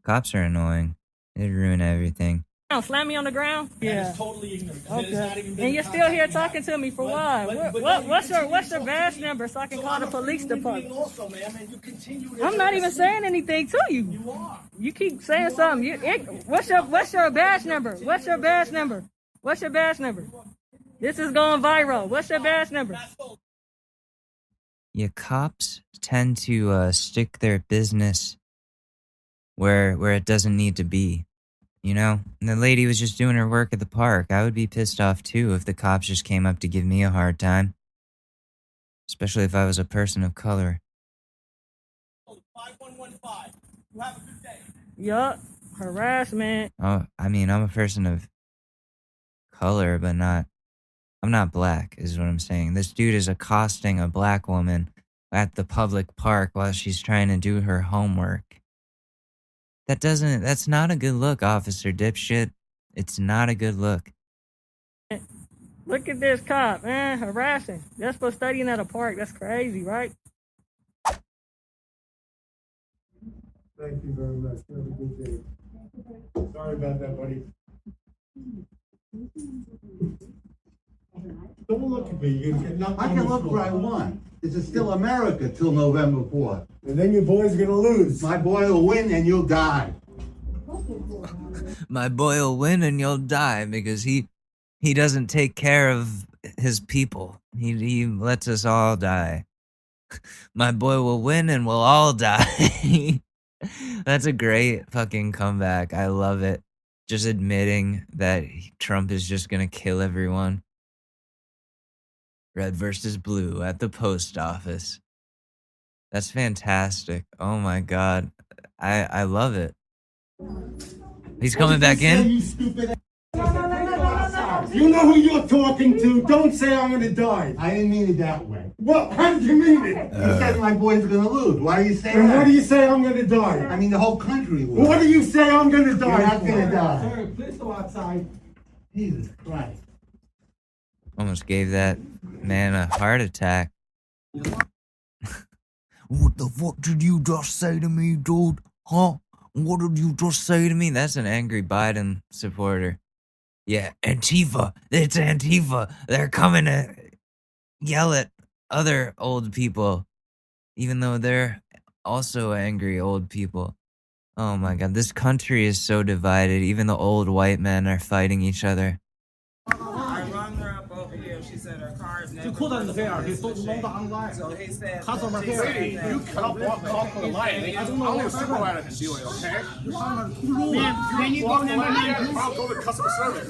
Cops are annoying. They ruin everything. Slam me on the ground? That is totally ignorant. That is not Okay. even And you're still here talking to me for what? What's your badge number so I can call the police department? Also, ma'am, and you continue to I'm not even saying anything to you. You are. You keep saying something. What's your badge number? What's your badge number? What's your badge number? This is going viral. What's your badge number? Yeah, cops tend to stick their business where it doesn't need to be. You know? And the lady was just doing her work at the park. I would be pissed off too if the cops just came up to give me a hard time. Especially if I was a person of color. 5115. You have a good day. Yup. Harassment. Oh, I mean, I'm a person of color, but I'm not black, is what I'm saying. This dude is accosting a black woman at the public park while she's trying to do her homework. That's not a good look, Officer Dipshit. It's not a good look. Look at this cop, man. Harassing. That's for studying at a park. That's crazy, right? Thank you very much. Have a good day. Sorry about that, buddy. Don't look at me. You get nothing. I can look where I want. This is still America till November 4th. And then your boy's gonna lose. My boy will win and you'll die. My boy will win and you'll die because he doesn't take care of his people. He lets us all die. My boy will win and we'll all die. That's a great fucking comeback. I love it. Just admitting that Trump is just gonna kill everyone. Red versus blue at the post office. That's fantastic. Oh my god. I love it. He's coming back in? You stupid ass. You know who you're talking to. Don't say I'm gonna die. I didn't mean it that way. Well, how did you mean it? You said my boy's gonna lose. Why do you say And that? what do you say I'm gonna die? I mean, the whole country will. What do you say I'm gonna die? You're not gonna for? die. Sir, please go outside. Jesus Christ. Almost gave that man a heart attack. What the fuck did you just say to me, dude? Huh? What did you just say to me? That's an angry Biden supporter. Yeah, Antifa. It's Antifa. They're coming to yell at other old people, even though they're also angry old people. Oh my god, this country is so divided. Even the old white men are fighting each other. I rung her up over here. She said her car is never. So he said. You cannot walk off the line. I'm a supervisor to deal with, okay? Can you go number 9? I'll go to customer service.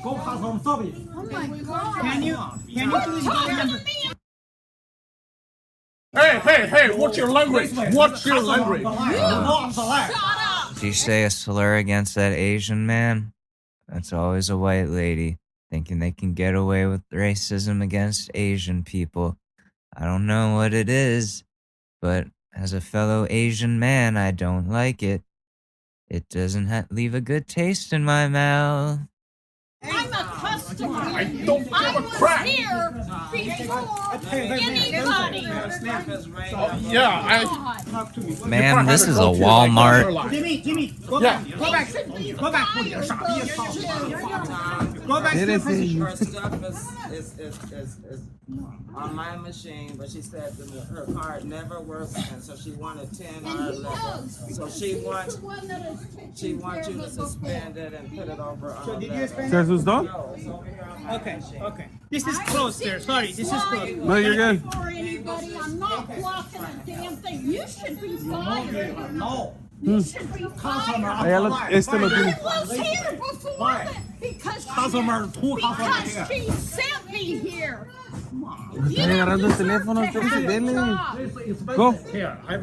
Go customer service. Oh my God. Can you please go number? Hey, what's your language? What's your language? Did you say a slur against that Asian man? That's always a white lady thinking they can get away with racism against Asian people. I don't know what it is, but as a fellow Asian man, I don't like it. It doesn't leave a good taste in my mouth. I'm a customer. I don't give a crap. Here before anybody. Yeah, Ma'am, this is a Walmart. Jimmy, go back. Go back. Go back. Go back. Her stuff is on my machine, but she said that her card never works, and so she wanted 10 or 11. So she wants you to suspend it and put it over on. So did you suspend it? No, it's over here on my machine. Okay. This is closed there. Sorry, this is closed. No, you're good. For anybody, I'm not blocking a damn thing. You should be fired. No. You should be fired. Allá lo tiene. I was here before because she sent me here. Están agarrando el teléfono, entonces dele. Go.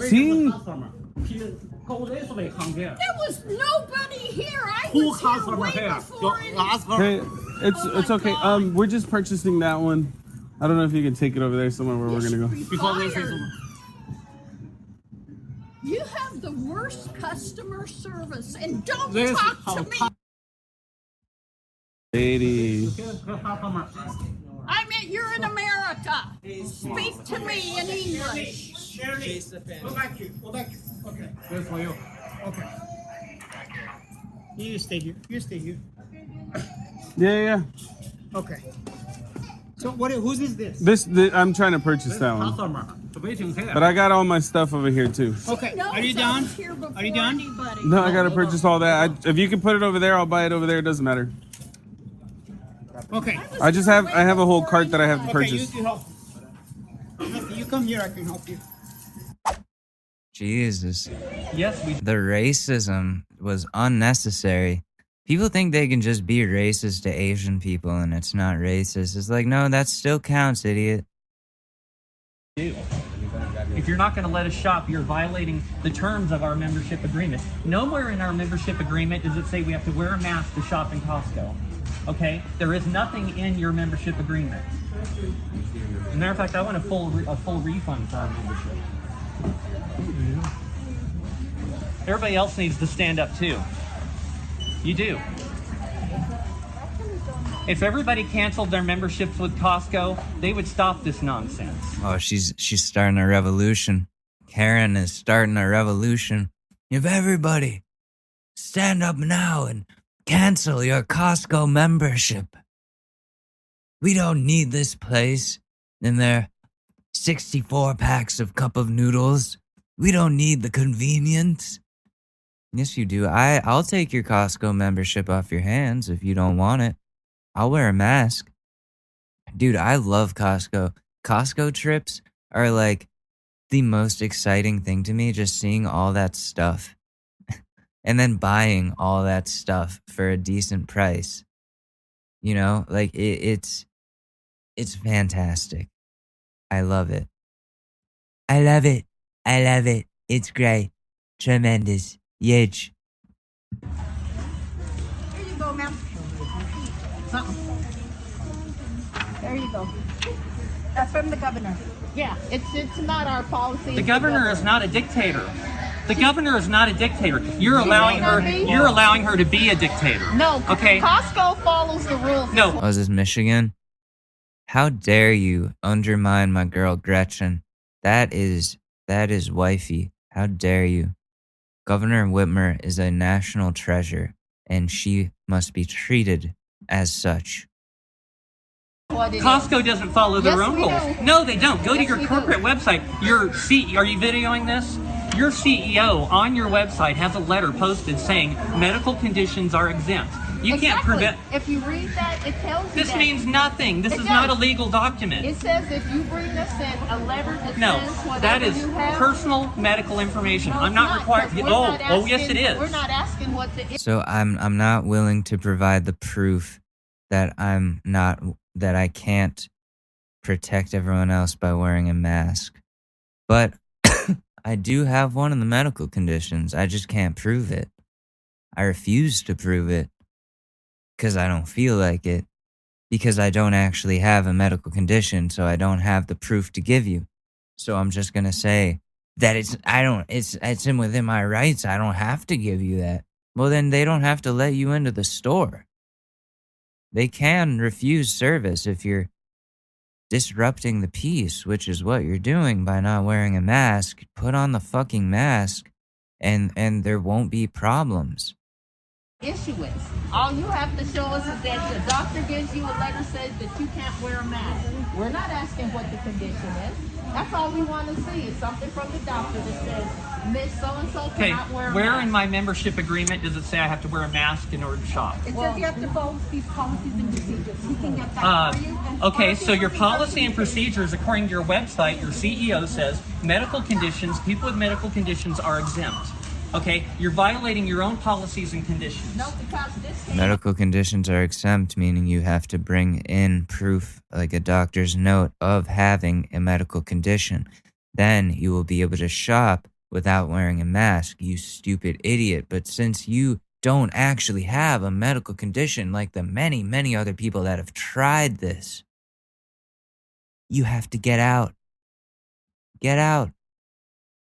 Sí. There was nobody here. I was here way before. Hey, it's okay. We're just purchasing that one. I don't know if you can take it over there somewhere where we're gonna go. You have the worst customer service, and don't talk to me. Lady. I mean, you're in America. Speak to me in English. Go back here. Go back here. Okay. That's for you. Okay. You just stay here. You stay here. Yeah. Okay. So whose is this? This I'm trying to purchase that one. But I got all my stuff over here too. Okay. Are you done? Are you done? No, I gotta purchase all that. If you can put it over there, I'll buy it over there. It doesn't matter. Okay. I have a whole cart that I have to purchase. You help. You come here, I can help you. Jesus. Yes, The racism was unnecessary. People think they can just be racist to Asian people and it's not racist. It's like, no, that still counts, idiot. If you're not going to let us shop, you're violating the terms of our membership agreement. Nowhere in our membership agreement does it say we have to wear a mask to shop in Costco. Okay? There is nothing in your membership agreement. As a matter of fact, I want a full refund for our membership. Everybody else needs to stand up too. You do. If everybody canceled their memberships with Costco, they would stop this nonsense. Oh, she's starting a revolution. Karen is starting a revolution. If everybody stand up now and cancel your Costco membership. We don't need this place and their 64 packs of cup of noodles. We don't need the convenience. Yes, you do. I'll take your Costco membership off your hands if you don't want it. I'll wear a mask. Dude, I love Costco. Costco trips are like the most exciting thing to me, just seeing all that stuff. And then buying all that stuff for a decent price. You know, like it's fantastic. I love it. I love it. I love it. It's great. Tremendous. Huge. Here you go, ma'am. There you go. That's from the governor. Yeah, it's not our policy. The governor is not a dictator. The governor is not a dictator. You're allowing her to be a dictator. No, okay. Costco follows the rules. No. Oh, is this Michigan? How dare you undermine my girl Gretchen? That is wifey. How dare you? Governor Whitmer is a national treasure, and she must be treated as such. Costco doesn't follow their own rules. No, they don't. Go to your corporate website. Are you videoing this? Your CEO on your website has a letter posted saying medical conditions are exempt. You can't prevent. If you read that, it tells you this means nothing. This is not a legal document. It says if you bring us in a letter that says whatever that is you have, personal medical information. No, I'm not required. Oh, yes, it is. We're not asking what the. So I'm not willing to provide the proof that I can't protect everyone else by wearing a mask, but I do have one of the medical conditions. I just can't prove it. I refuse to prove it. Because I don't feel like it, because I don't actually have a medical condition, so I don't have the proof to give you. So I'm just gonna say that it's within my rights. I don't have to give you that. Well, then they don't have to let you into the store. They can refuse service if you're disrupting the peace, which is what you're doing by not wearing a mask. Put on the fucking mask, and there won't be problems. Issue is. All you have to show us is that the doctor gives you a letter says that you can't wear a mask. We're not asking what the condition is. That's all we want to see is something from the doctor that says Miss So-and-so cannot wear a mask. Where in my membership agreement does it say I have to wear a mask in order to shop? It says you have to follow these policies and procedures. We can get that for you. Okay, so your policy and procedures, according to your website, your CEO says medical conditions, people with medical conditions are exempt. Okay, you're violating your own policies and conditions. No, because this Medical conditions are exempt, meaning you have to bring in proof, like a doctor's note, of having a medical condition. Then you will be able to shop without wearing a mask, you stupid idiot. But since you don't actually have a medical condition like the many, many other people that have tried this, You have to get out. Get out.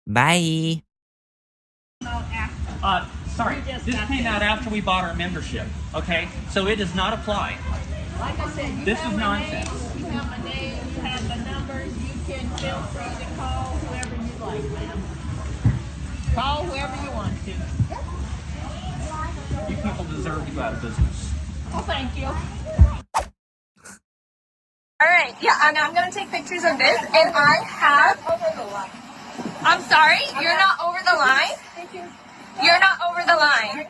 Bye. Sorry, this came out after we bought our membership, okay? So it does not apply. Like I said, you This have is my nonsense. name, you have my name, you have the numbers, you can feel free to call whoever you like, ma'am. Call whoever you want to. You people deserve to go out of business. Well, thank you. All right, yeah, and I'm going to take pictures of this, and I have... I'm sorry, you're not over the line? You're not over the line.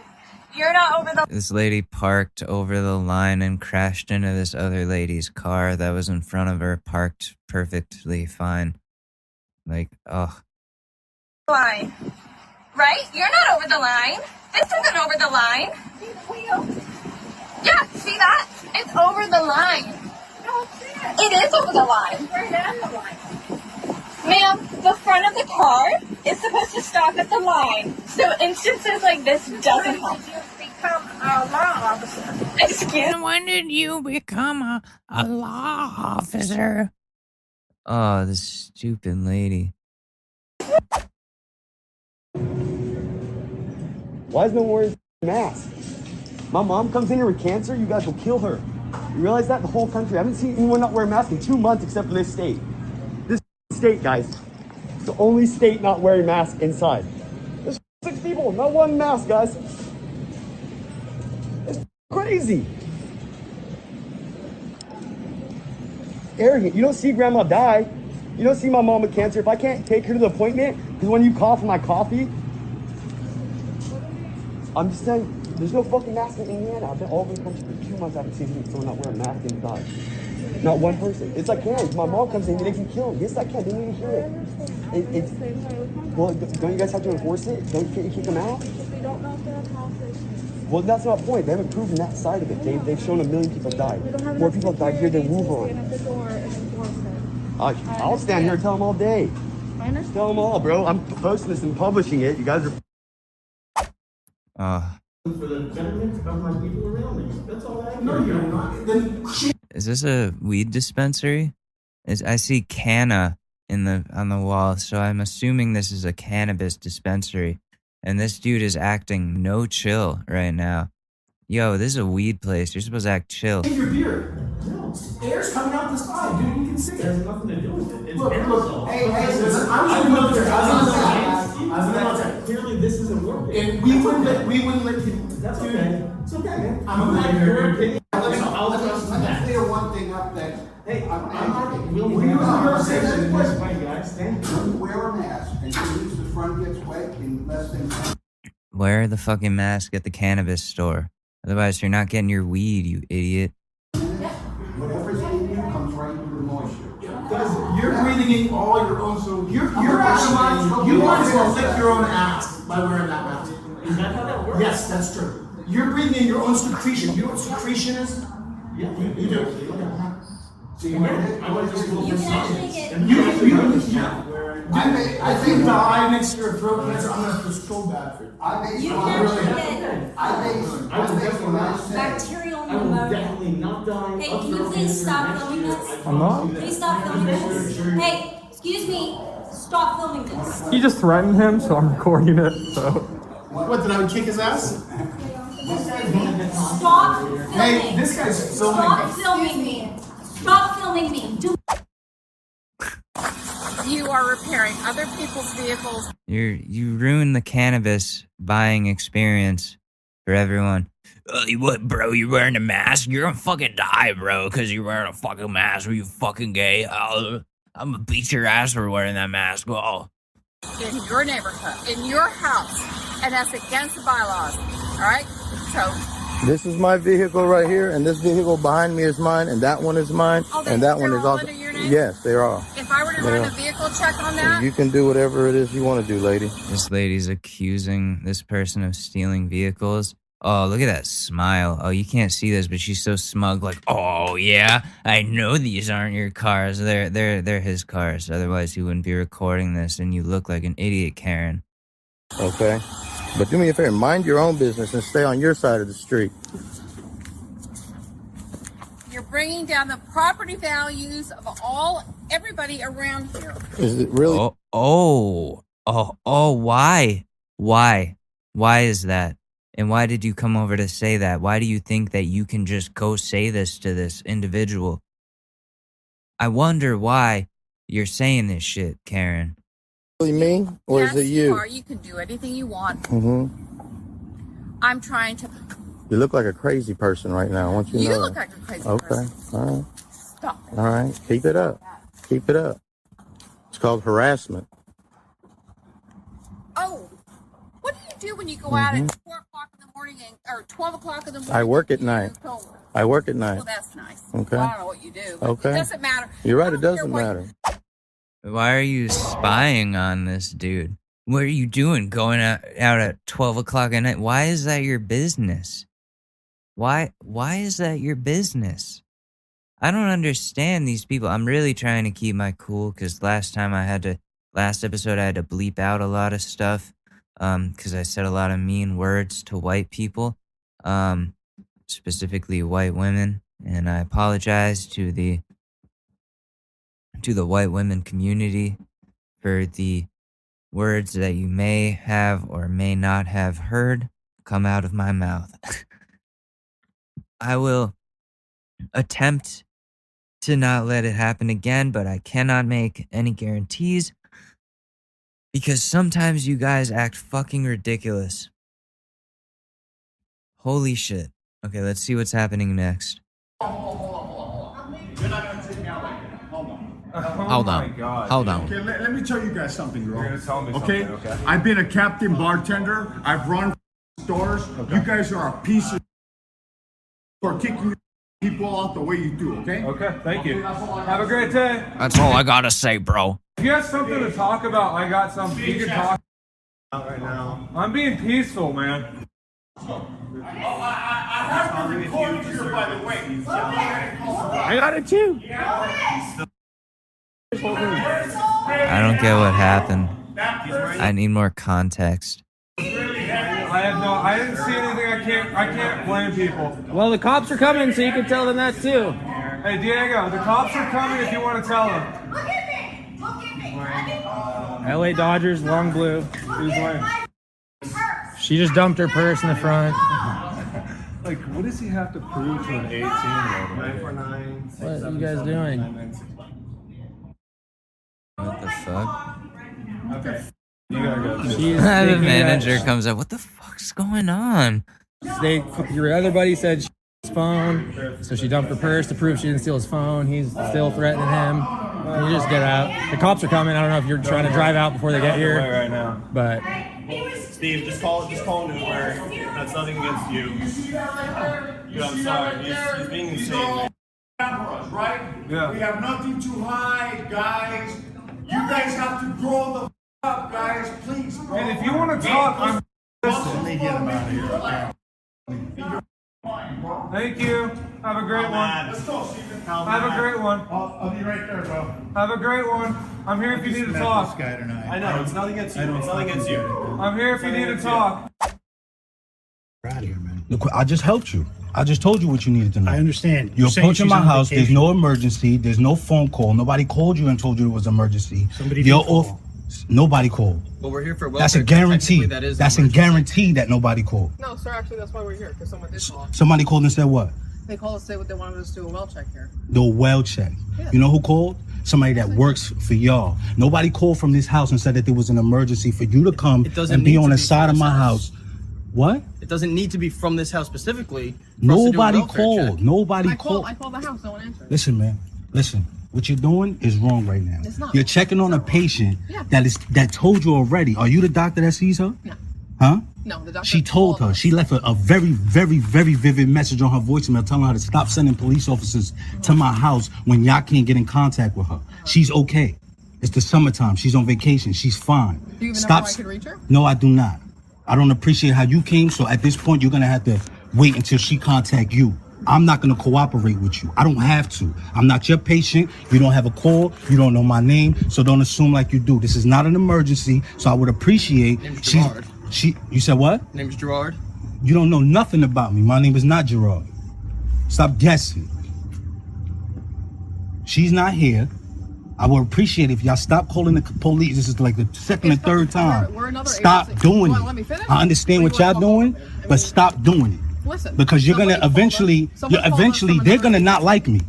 You're not over the... This lady parked over the line and crashed into this other lady's car that was in front of her, parked perfectly fine. Like, oh. line. Right? You're not over the line. This isn't over the line. Yeah, see that? It's over the line. It is over the line. Ma'am, the front of the car is supposed to stop at the line. So instances like this doesn't help. Become a law officer. Excuse me? When did you become a law officer? Oh, this stupid lady. Why is no one wearing a mask? My mom comes in here with cancer, you guys will kill her. You realize that? The whole country. I haven't seen anyone not wear a mask in 2 months except for this state. This state, guys. It's the only state not wearing masks inside. There's 6 people, not one mask, guys. It's crazy. Arrogant. You don't see grandma die. You don't see my mom with cancer. If I can't take her to the appointment, because when you cough in my coffee, I'm just saying, there's no fucking mask in Indiana. I've been all over the country for 2 months. I haven't seen someone not wearing a mask inside. Not one person. It's like, yeah, if my mom comes in, they can kill him. Yes, I can. They need to hear it. Well, don't you guys have to enforce it? Can't you kick them out? Well, that's not the point. They haven't proven that side of it. They've shown 1 million people died. More people have died here than Wuhan. I'll stand here and tell them all day. Tell them all, bro. I'm posting this and publishing it. You guys are... For the betterment of my people around me. That's all I know. You're not. Then Is this a weed dispensary? I see canna on the wall, so I'm assuming this is a cannabis dispensary. And this dude is acting no chill right now. Yo, this is a weed place. You're supposed to act chill. take your beer. No, air's coming out the side, dude. You can see it. It has nothing to do with it. It's aerosol. Hey, listen, I was military. I was military. Clearly, this isn't working. And we wouldn't let people. That's okay. It's okay, man. I'm glad your opinion. Let me clear one thing up that. Hey, I'm not. We'll say that question, guys. Thank you. Wear a mask and as soon as the front gets wet in less than 10. Wear the fucking mask at the cannabis store. Otherwise, you're not getting your weed, you idiot. Whatever's in you comes right into the moisture. Because you're breathing in all your own, so you're actually, you might as well lick your own ass by wearing that mask. Is that how that works? Yes, that's true. You're breathing in your own secretion. You know what secretion is? Yeah, you do. See, I want to just go for something. I think die next to your throat cancer. I'm gonna feel so bad for you. I will definitely not bacterial I will pneumonia. definitely not die. Hey, can you please stop filming this? I'm not. Please stop filming this. Hey, excuse me. Stop filming this. You just threatened him, so I'm recording it. So. What, did I kick his ass? Stop filming. Hey, this guy's filming Stop filming me. Stop filming me. You are repairing other people's vehicles. You ruined the cannabis buying experience for everyone. What, bro? You wearing a mask? You're gonna fucking die, bro, because you're wearing a fucking mask. Are you fucking gay? I'm gonna beat your ass for wearing that mask. Oh. In your neighborhood, in your house, and that's against the bylaws. All right? So. This is my vehicle right here, and this vehicle behind me is mine, and that one is mine, and that one is also. Yes, they are. If I were to run a vehicle check on that, you can do whatever it is you want to do, lady. This lady's accusing this person of stealing vehicles. Oh, look at that smile. Oh, you can't see this, but she's so smug, like, oh yeah, I know these aren't your cars. They're his cars. Otherwise, he wouldn't be recording this, and you look like an idiot, Karen. Okay. But do me a favor, mind your own business and stay on your side of the street. you're bringing down the property values of everybody around here. Is it really? Why? Why is that? And why did you come over to say that? Why do you think that you can just go say this to this individual? I wonder why you're saying this shit, Karen. Really me, or Yes, is it you? You can do anything you want. Mm-hmm. I'm trying to. You look like a crazy person right now. I want you to know. You look like a crazy Okay. person. All right. Stop. All right. Keep it up. Keep it up. It's called harassment. Oh, what do you do when you go out at 4 o'clock in the morning or 12 o'clock in the morning? I work at night. I work at night. Well, that's nice. Okay. Well, I don't know what you do. But Okay. It doesn't matter. You're right. It doesn't matter. Why are you spying on this dude? What are you doing going out at 12 o'clock at night? Why is that your business? Why is that your business? I don't understand these people. I'm really trying to keep my cool because last episode I had to bleep out a lot of stuff because I said a lot of mean words to white people, specifically white women, and I apologize to the white women community for the words that you may have or may not have heard come out of my mouth. I will attempt to not let it happen again, but I cannot make any guarantees because sometimes you guys act fucking ridiculous. Holy shit. Okay, let's see what's happening next. You're not gonna take me out like that. Hold on. Hold on. Hold on. Okay, let me tell you guys something, girl. You're gonna tell me okay? something, okay? I've been a captain bartender. I've run stores. Okay. You guys are a piece of for kicking people out the way you do, okay? Okay, thank you. Have a great day. That's all I gotta say, bro. If you have something to talk about, I got something. You can talk. Right now. I'm being peaceful, man. I have to record you, by the way. I got it too. I don't get what happened. I need more context. I didn't see anything. I can't blame people. Well, the cops are coming, so you can tell them that too. Hey, Diego, the cops are coming if you want to tell them. Look at me! Look at me! LA Dodgers, long blue. Who's wearing? She just dumped her purse in the front. Like, what does he have to prove to an 18-year-old? 949. What are you guys doing? What the fuck? Okay. You gotta go. The manager comes up. What the fuck's going on? Your other buddy said his phone, so she dumped her purse to prove she didn't steal his phone. He's still threatening him. You just get out. The cops are coming. I don't know if you're trying to drive out before they get here. Right now. But Steve, just call an Uber. That's nothing against you. I'm sorry. He's being insane. Right? Yeah. We have nothing to hide, guys. You guys have to grow the up, guys. Please, bro. And if you want to talk, I'm Let me get him out of here. Thank you. Have a great one. Let's go, Steven. Have a great one. I'll be right there, bro. Have a great one. I'm here if you need to talk. This guy tonight. I know, it's nothing against you. It's nothing against you. I'm here if you need to talk. We're out of here, man. Look, I just helped you. I just told you what you needed to know. I understand. You're saying approaching she's my on house. vacation. There's no emergency. There's no phone call. Nobody called you and told you it was an emergency. Somebody You're did call. off. Nobody called. Well, we're here for welfare. That's a guarantee. Technically, that is That's a guarantee that nobody called. No, sir. Actually, that's why we're here. Because someone did call. Somebody called and said what? They called us to say what they wanted us to do a well check here. The well check. Yeah. You know who called? Somebody that works for y'all. Nobody called from this house and said that there was an emergency for you to come doesn't and be need on to the be side from of this my house. house. What? It doesn't need to be from this house specifically. for us to do a Nobody welfare called. check. Nobody called. I called the house. No one answered. Listen, man. Listen. What you're doing is wrong right now. It's not. You're checking on a patient Yeah. that told you already. Are you the doctor that sees her? No. Huh? No, the doctor She told her. She left a very, very, very vivid message on her voicemail telling her to stop sending police officers to my house when y'all can't get in contact with her. She's okay. It's the summertime. She's on vacation. She's fine. Do you even know Stop. how I could reach her? No, I do not. I don't appreciate how you came, so at this point, you're going to have to wait until she contact you. I'm not going to cooperate with you. I don't have to. I'm not your patient. You don't have a call. You don't know my name, so don't assume like you do. This is not an emergency, so I would appreciate... Name's Gerard. You said what? Name's Gerard. You don't know nothing about me. My name is not Gerard. Stop guessing. She's not here. I would appreciate if y'all stop calling the police. This is like the second or third time. We're another Stop agency. doing You it. wanna let me finish? I understand what y'all doing, but stop doing it. Listen, Because you're gonna eventually, they're gonna not like me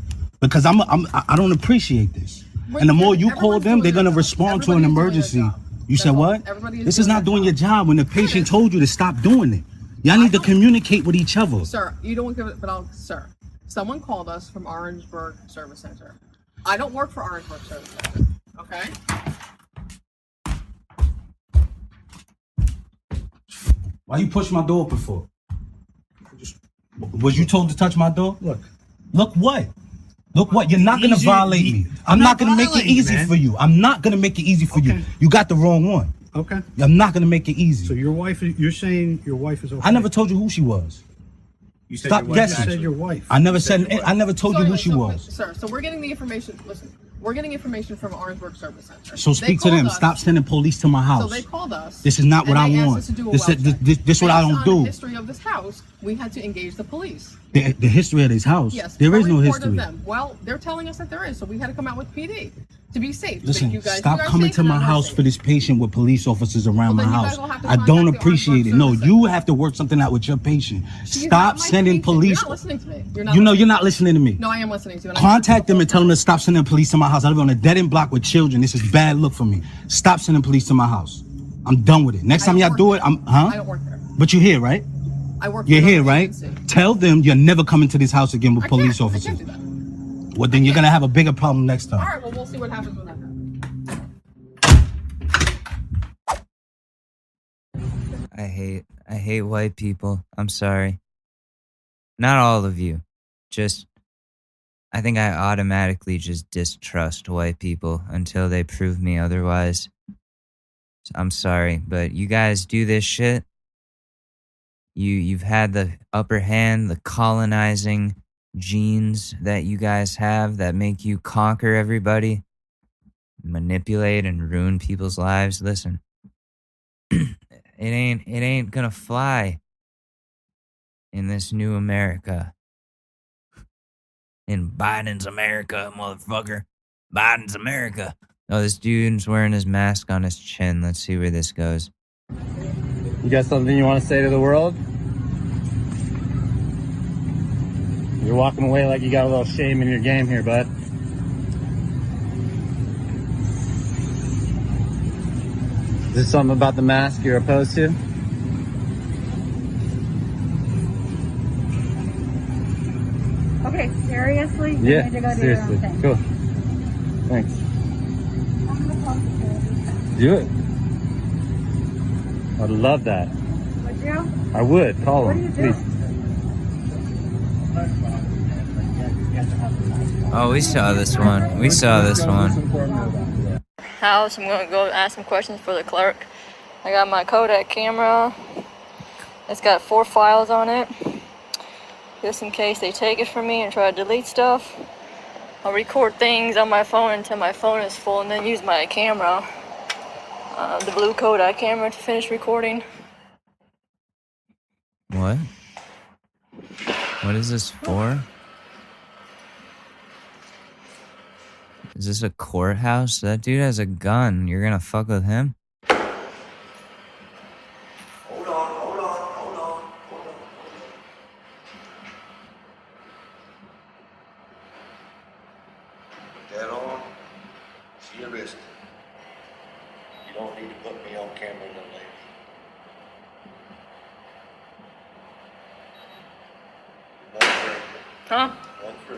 because I don't appreciate this. And the more you call them, they're gonna respond to an emergency. You said what? This is not doing your job when the patient told you to stop doing it. Y'all need to communicate with each other. Sir, you don't give it, but sir, someone called us from Orangeburg Service Center. I don't work for Orangeburg Service Center, okay? Why you push my door open for? Was you told to touch my door? Look what? Look what? You're not gonna violate me. I'm not gonna make it easy for you. I'm not gonna make it easy for you. You got the wrong one. Okay. I'm not gonna make it easy. So your wife, you're saying your wife is okay? I never told you who she was. You said Stop your wife. guessing. You said your wife. I never said. I never told you who she was. Sir, so we're getting the information. Listen, we're getting information from Orangeburg Service Center. So speak to them. Stop sending police to my house. So they called us. This is not what I and they asked want. us to do a This well check. is what I Based don't on do. the history of this house, we had to engage the police. The history of this house. Yes, There is a no report of history. them. Well, they're telling us that there is, so we had to come out with PD to be safe. to Listen, make you guys, stop you guys coming safe to and my I'm house safe. for this patient with police officers around my then you guys house. will have to I don't contact the appreciate it. Orangeburg No, Service you have to work something out with your patient. She's Stop not my sending patient. police. You're not listening to me. You know you're not listening to me. No, I am listening to you. and I- Contact them and tell them to stop sending police to my house. I live on a dead end block with children. This is bad look for me. Stop sending police to my house. I'm done with it. Next time y'all do it, I don't work there. But you're here, right? I work. You're for here, another right? agency. Tell them you're never coming to this house again with I police can't officers. do that. Well, then you're gonna have a bigger problem next time. All right. Well, we'll see what happens with that. I hate white people. I'm sorry. Not all of you. Just, I think I automatically just distrust white people until they prove me otherwise. I'm sorry, but you guys do this shit. You've had the upper hand, the colonizing genes that you guys have that make you conquer everybody, manipulate and ruin people's lives. Listen, it ain't gonna fly in this new America. In Biden's America, motherfucker. Biden's America. Oh, this dude's wearing his mask on his chin. Let's see where this goes. You got something you want to say to the world? You're walking away like you got a little shame in your game here, bud. Is this something about the mask you're opposed to? Okay, seriously? You Yeah, need to go do seriously. your own thing. Cool. Thanks. Do it. I'd love that. Would you? I would. Call What are him, you please. doing? Oh, we saw this one. We saw this one. House. I'm gonna go ask some questions for the clerk. I got my Kodak camera. It's got 4 files on it. Just in case they take it from me and try to delete stuff. I'll record things on my phone until my phone is full and then use my camera, the blue Kodak camera, to finish recording. What? What is this for? Is this a courthouse? That dude has a gun. You're gonna fuck with him? That on, see your wrist. You don't need to put me on camera, no lady. Huh? 1-3.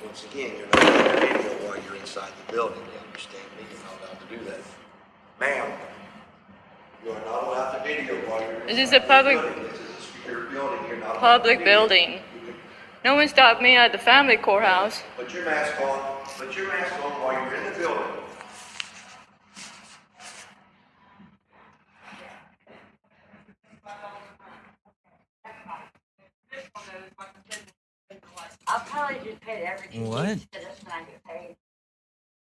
Once again, you're not allowed to video while you're inside the building. You understand me? You're not allowed to do that. Ma'am, you are not allowed to video while you're This inside is a public the building. This is a secure building. You're not allowed to public video. building. No one stopped me at the family courthouse. Put your mask on. Put your mask on while you're in the building. I'll probably just pay everything. What? Instead of trying to pay.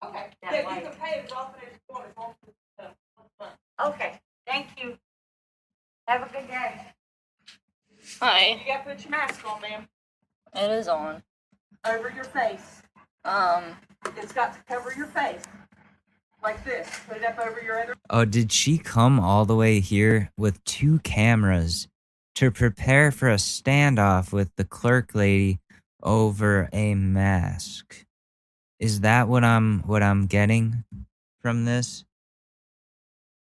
Okay. That Yeah, way. you can pay it off in his Okay, thank you. Have a good day. Hi. You gotta put your mask on, ma'am. It is on. Over your face. It's got to cover your face. Like this. Put it up over your other. Oh, did she come all the way here with 2 cameras to prepare for a standoff with the clerk lady over a mask? Is that what I'm getting from this?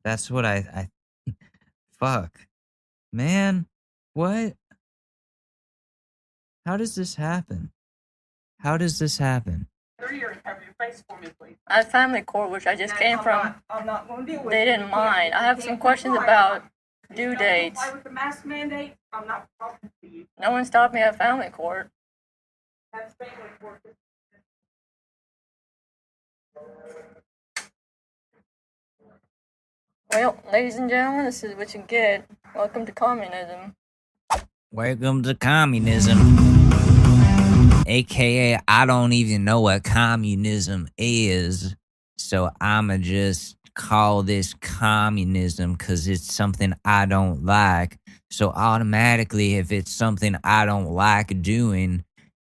That's what I fuck. Man, what? How does this happen? How does this happen? Cover your face for me, please. At family court, which I just came from, I'm not going to deal with they it. didn't mind. I have some questions about due dates. Comply with the mask mandate. I'm not talking to you. No one stopped me at family court. That's family court. Well, ladies and gentlemen, this is what you get. Welcome to communism. Welcome to communism. AKA, I don't even know what communism is. So I'ma just call this communism because it's something I don't like. So automatically, if it's something I don't like doing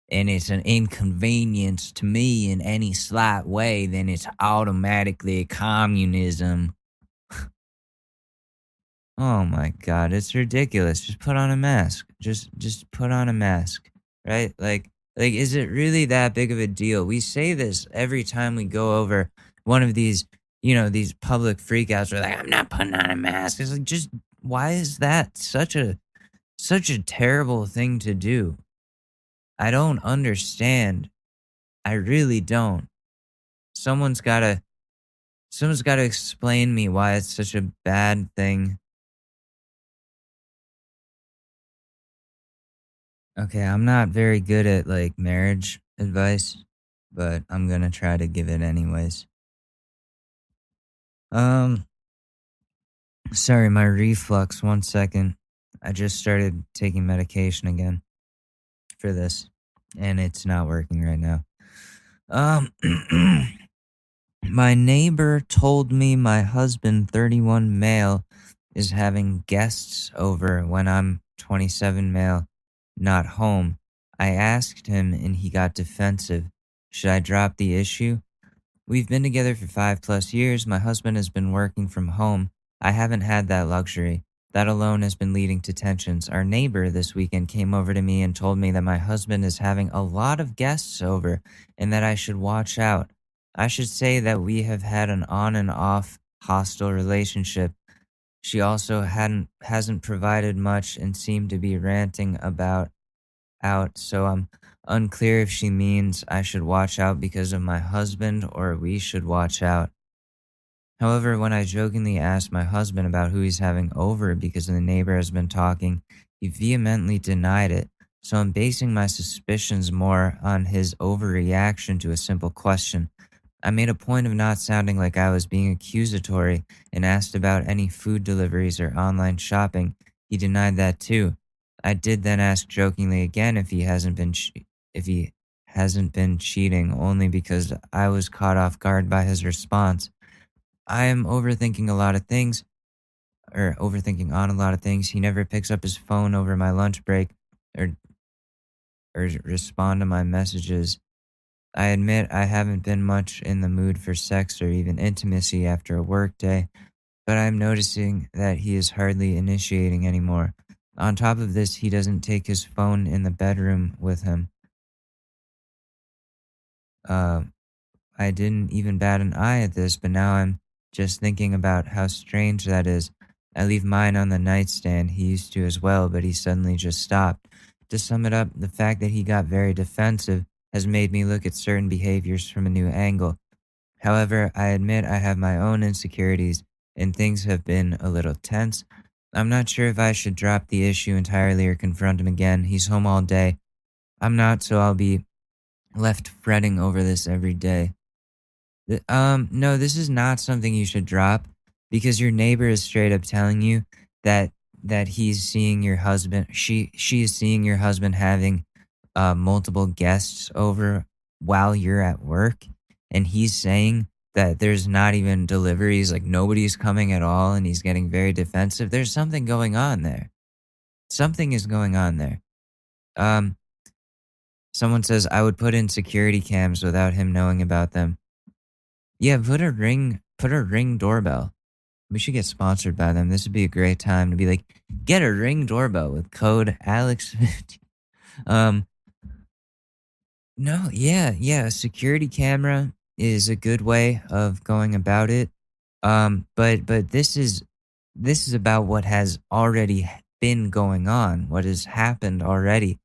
and it's an inconvenience to me in any slight way, then it's automatically communism. Oh my God, it's ridiculous. Just put on a mask. Just put on a mask, right? Like, is it really that big of a deal? We say this every time we go over one of these, these public freakouts. We're like, I'm not putting on a mask. It's like, just why is that such a terrible thing to do? I don't understand. I really don't. Someone's gotta explain me why it's such a bad thing. Okay, I'm not very good at marriage advice, but I'm gonna try to give it anyways. Sorry, my reflux, 1 second. I just started taking medication again for this, and it's not working right now. My neighbor told me my husband, 31 male, is having guests over when I'm 27 male, not home. I asked him and he got defensive. Should I drop the issue? We've been together for 5+ years. My husband has been working from home. I haven't had that luxury. That alone has been leading to tensions. Our neighbor this weekend came over to me and told me that my husband is having a lot of guests over and that I should watch out. I should say that we have had an on and off hostile relationship. She also hasn't provided much and seemed to be ranting about out, so I'm unclear if she means I should watch out because of my husband or we should watch out. However, when I jokingly asked my husband about who he's having over because the neighbor has been talking, he vehemently denied it. So I'm basing my suspicions more on his overreaction to a simple question. I made a point of not sounding like I was being accusatory and asked about any food deliveries or online shopping. He denied that too. I did then ask jokingly again if he hasn't been cheating, only because I was caught off guard by his response. I am overthinking on a lot of things. He never picks up his phone over my lunch break or respond to my messages. I admit I haven't been much in the mood for sex or even intimacy after a work day, but I'm noticing that he is hardly initiating anymore. On top of this, he doesn't take his phone in the bedroom with him. I didn't even bat an eye at this, but now I'm just thinking about how strange that is. I leave mine on the nightstand. He used to as well, but he suddenly just stopped. To sum it up, the fact that he got very defensive has made me look at certain behaviors from a new angle. However, I admit I have my own insecurities, and things have been a little tense. I'm not sure if I should drop the issue entirely or confront him again. He's home all day. I'm not, so I'll be left fretting over this every day. No, this is not something you should drop because your neighbor is straight up telling you that he's seeing your husband. She is seeing your husband having multiple guests over while you're at work, and he's saying that there's not even deliveries, like nobody's coming at all, and he's getting very defensive. There's something going on there. Something is going on there. Someone says, I would put in security cams without him knowing about them. Yeah, put a ring doorbell. We should get sponsored by them. This would be a great time to be like, get a Ring doorbell with code Alex50. No, yeah, a security camera is a good way of going about it. But this is about what has already been going on, what has happened already.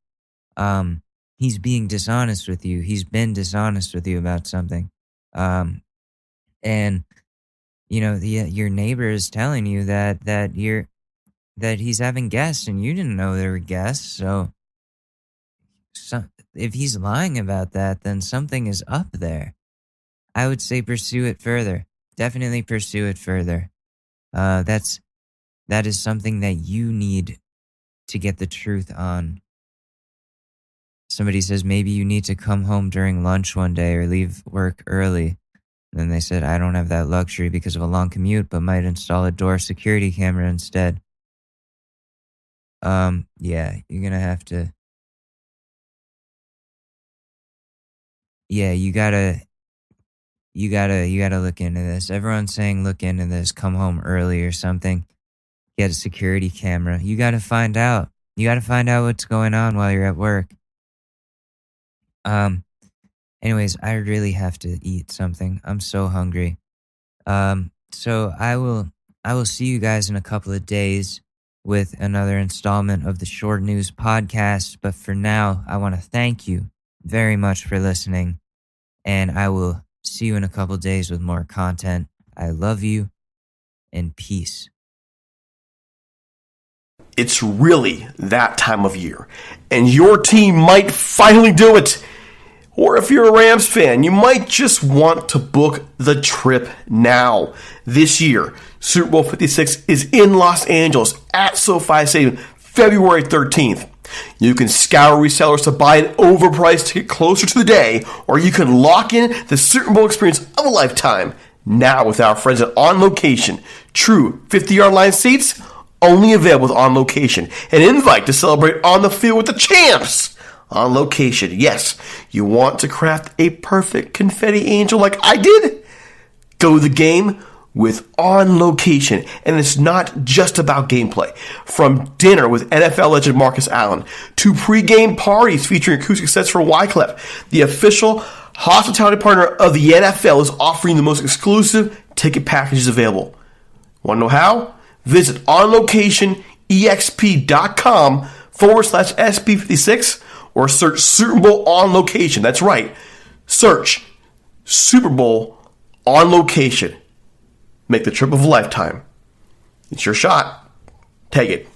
He's being dishonest with you. He's been dishonest with you about something. And your neighbor is telling you that he's having guests and you didn't know there were guests. So if he's lying about that, then something is up there. I would say pursue it further. Definitely pursue it further. That is something that you need to get the truth on. Somebody says maybe you need to come home during lunch one day or leave work early. And then they said, I don't have that luxury because of a long commute, but might install a door security camera instead. Yeah, you're gonna have to. Yeah, you gotta look into this. Everyone's saying look into this, come home early or something. Get a security camera. You gotta find out. You gotta find out what's going on while you're at work. Anyways, I really have to eat something. I'm so hungry. So I will see you guys in a couple of days with another installment of the Short News podcast. But for now, I want to thank you very much for listening. And I will see you in a couple of days with more content. I love you and peace. It's really that time of year, and your team might finally do it. Or if you're a Rams fan, you might just want to book the trip now. This year, Super Bowl 56 is in Los Angeles at SoFi Stadium, February 13th. You can scour resellers to buy an overpriced ticket closer to the day, or you can lock in the Super Bowl experience of a lifetime now with our friends at On Location. True 50-yard line seats, only available with On Location. An invite to celebrate on the field with the champs. On Location. Yes, you want to craft a perfect confetti angel like I did? Go to the game with On Location. And it's not just about gameplay. From dinner with NFL legend Marcus Allen to pre-game parties featuring acoustic sets for Wyclef, the official hospitality partner of the NFL is offering the most exclusive ticket packages available. Want to know how? Visit onlocation.com/SP56 or search Super Bowl On Location. That's right. Search Super Bowl On Location. Make the trip of a lifetime. It's your shot. Take it.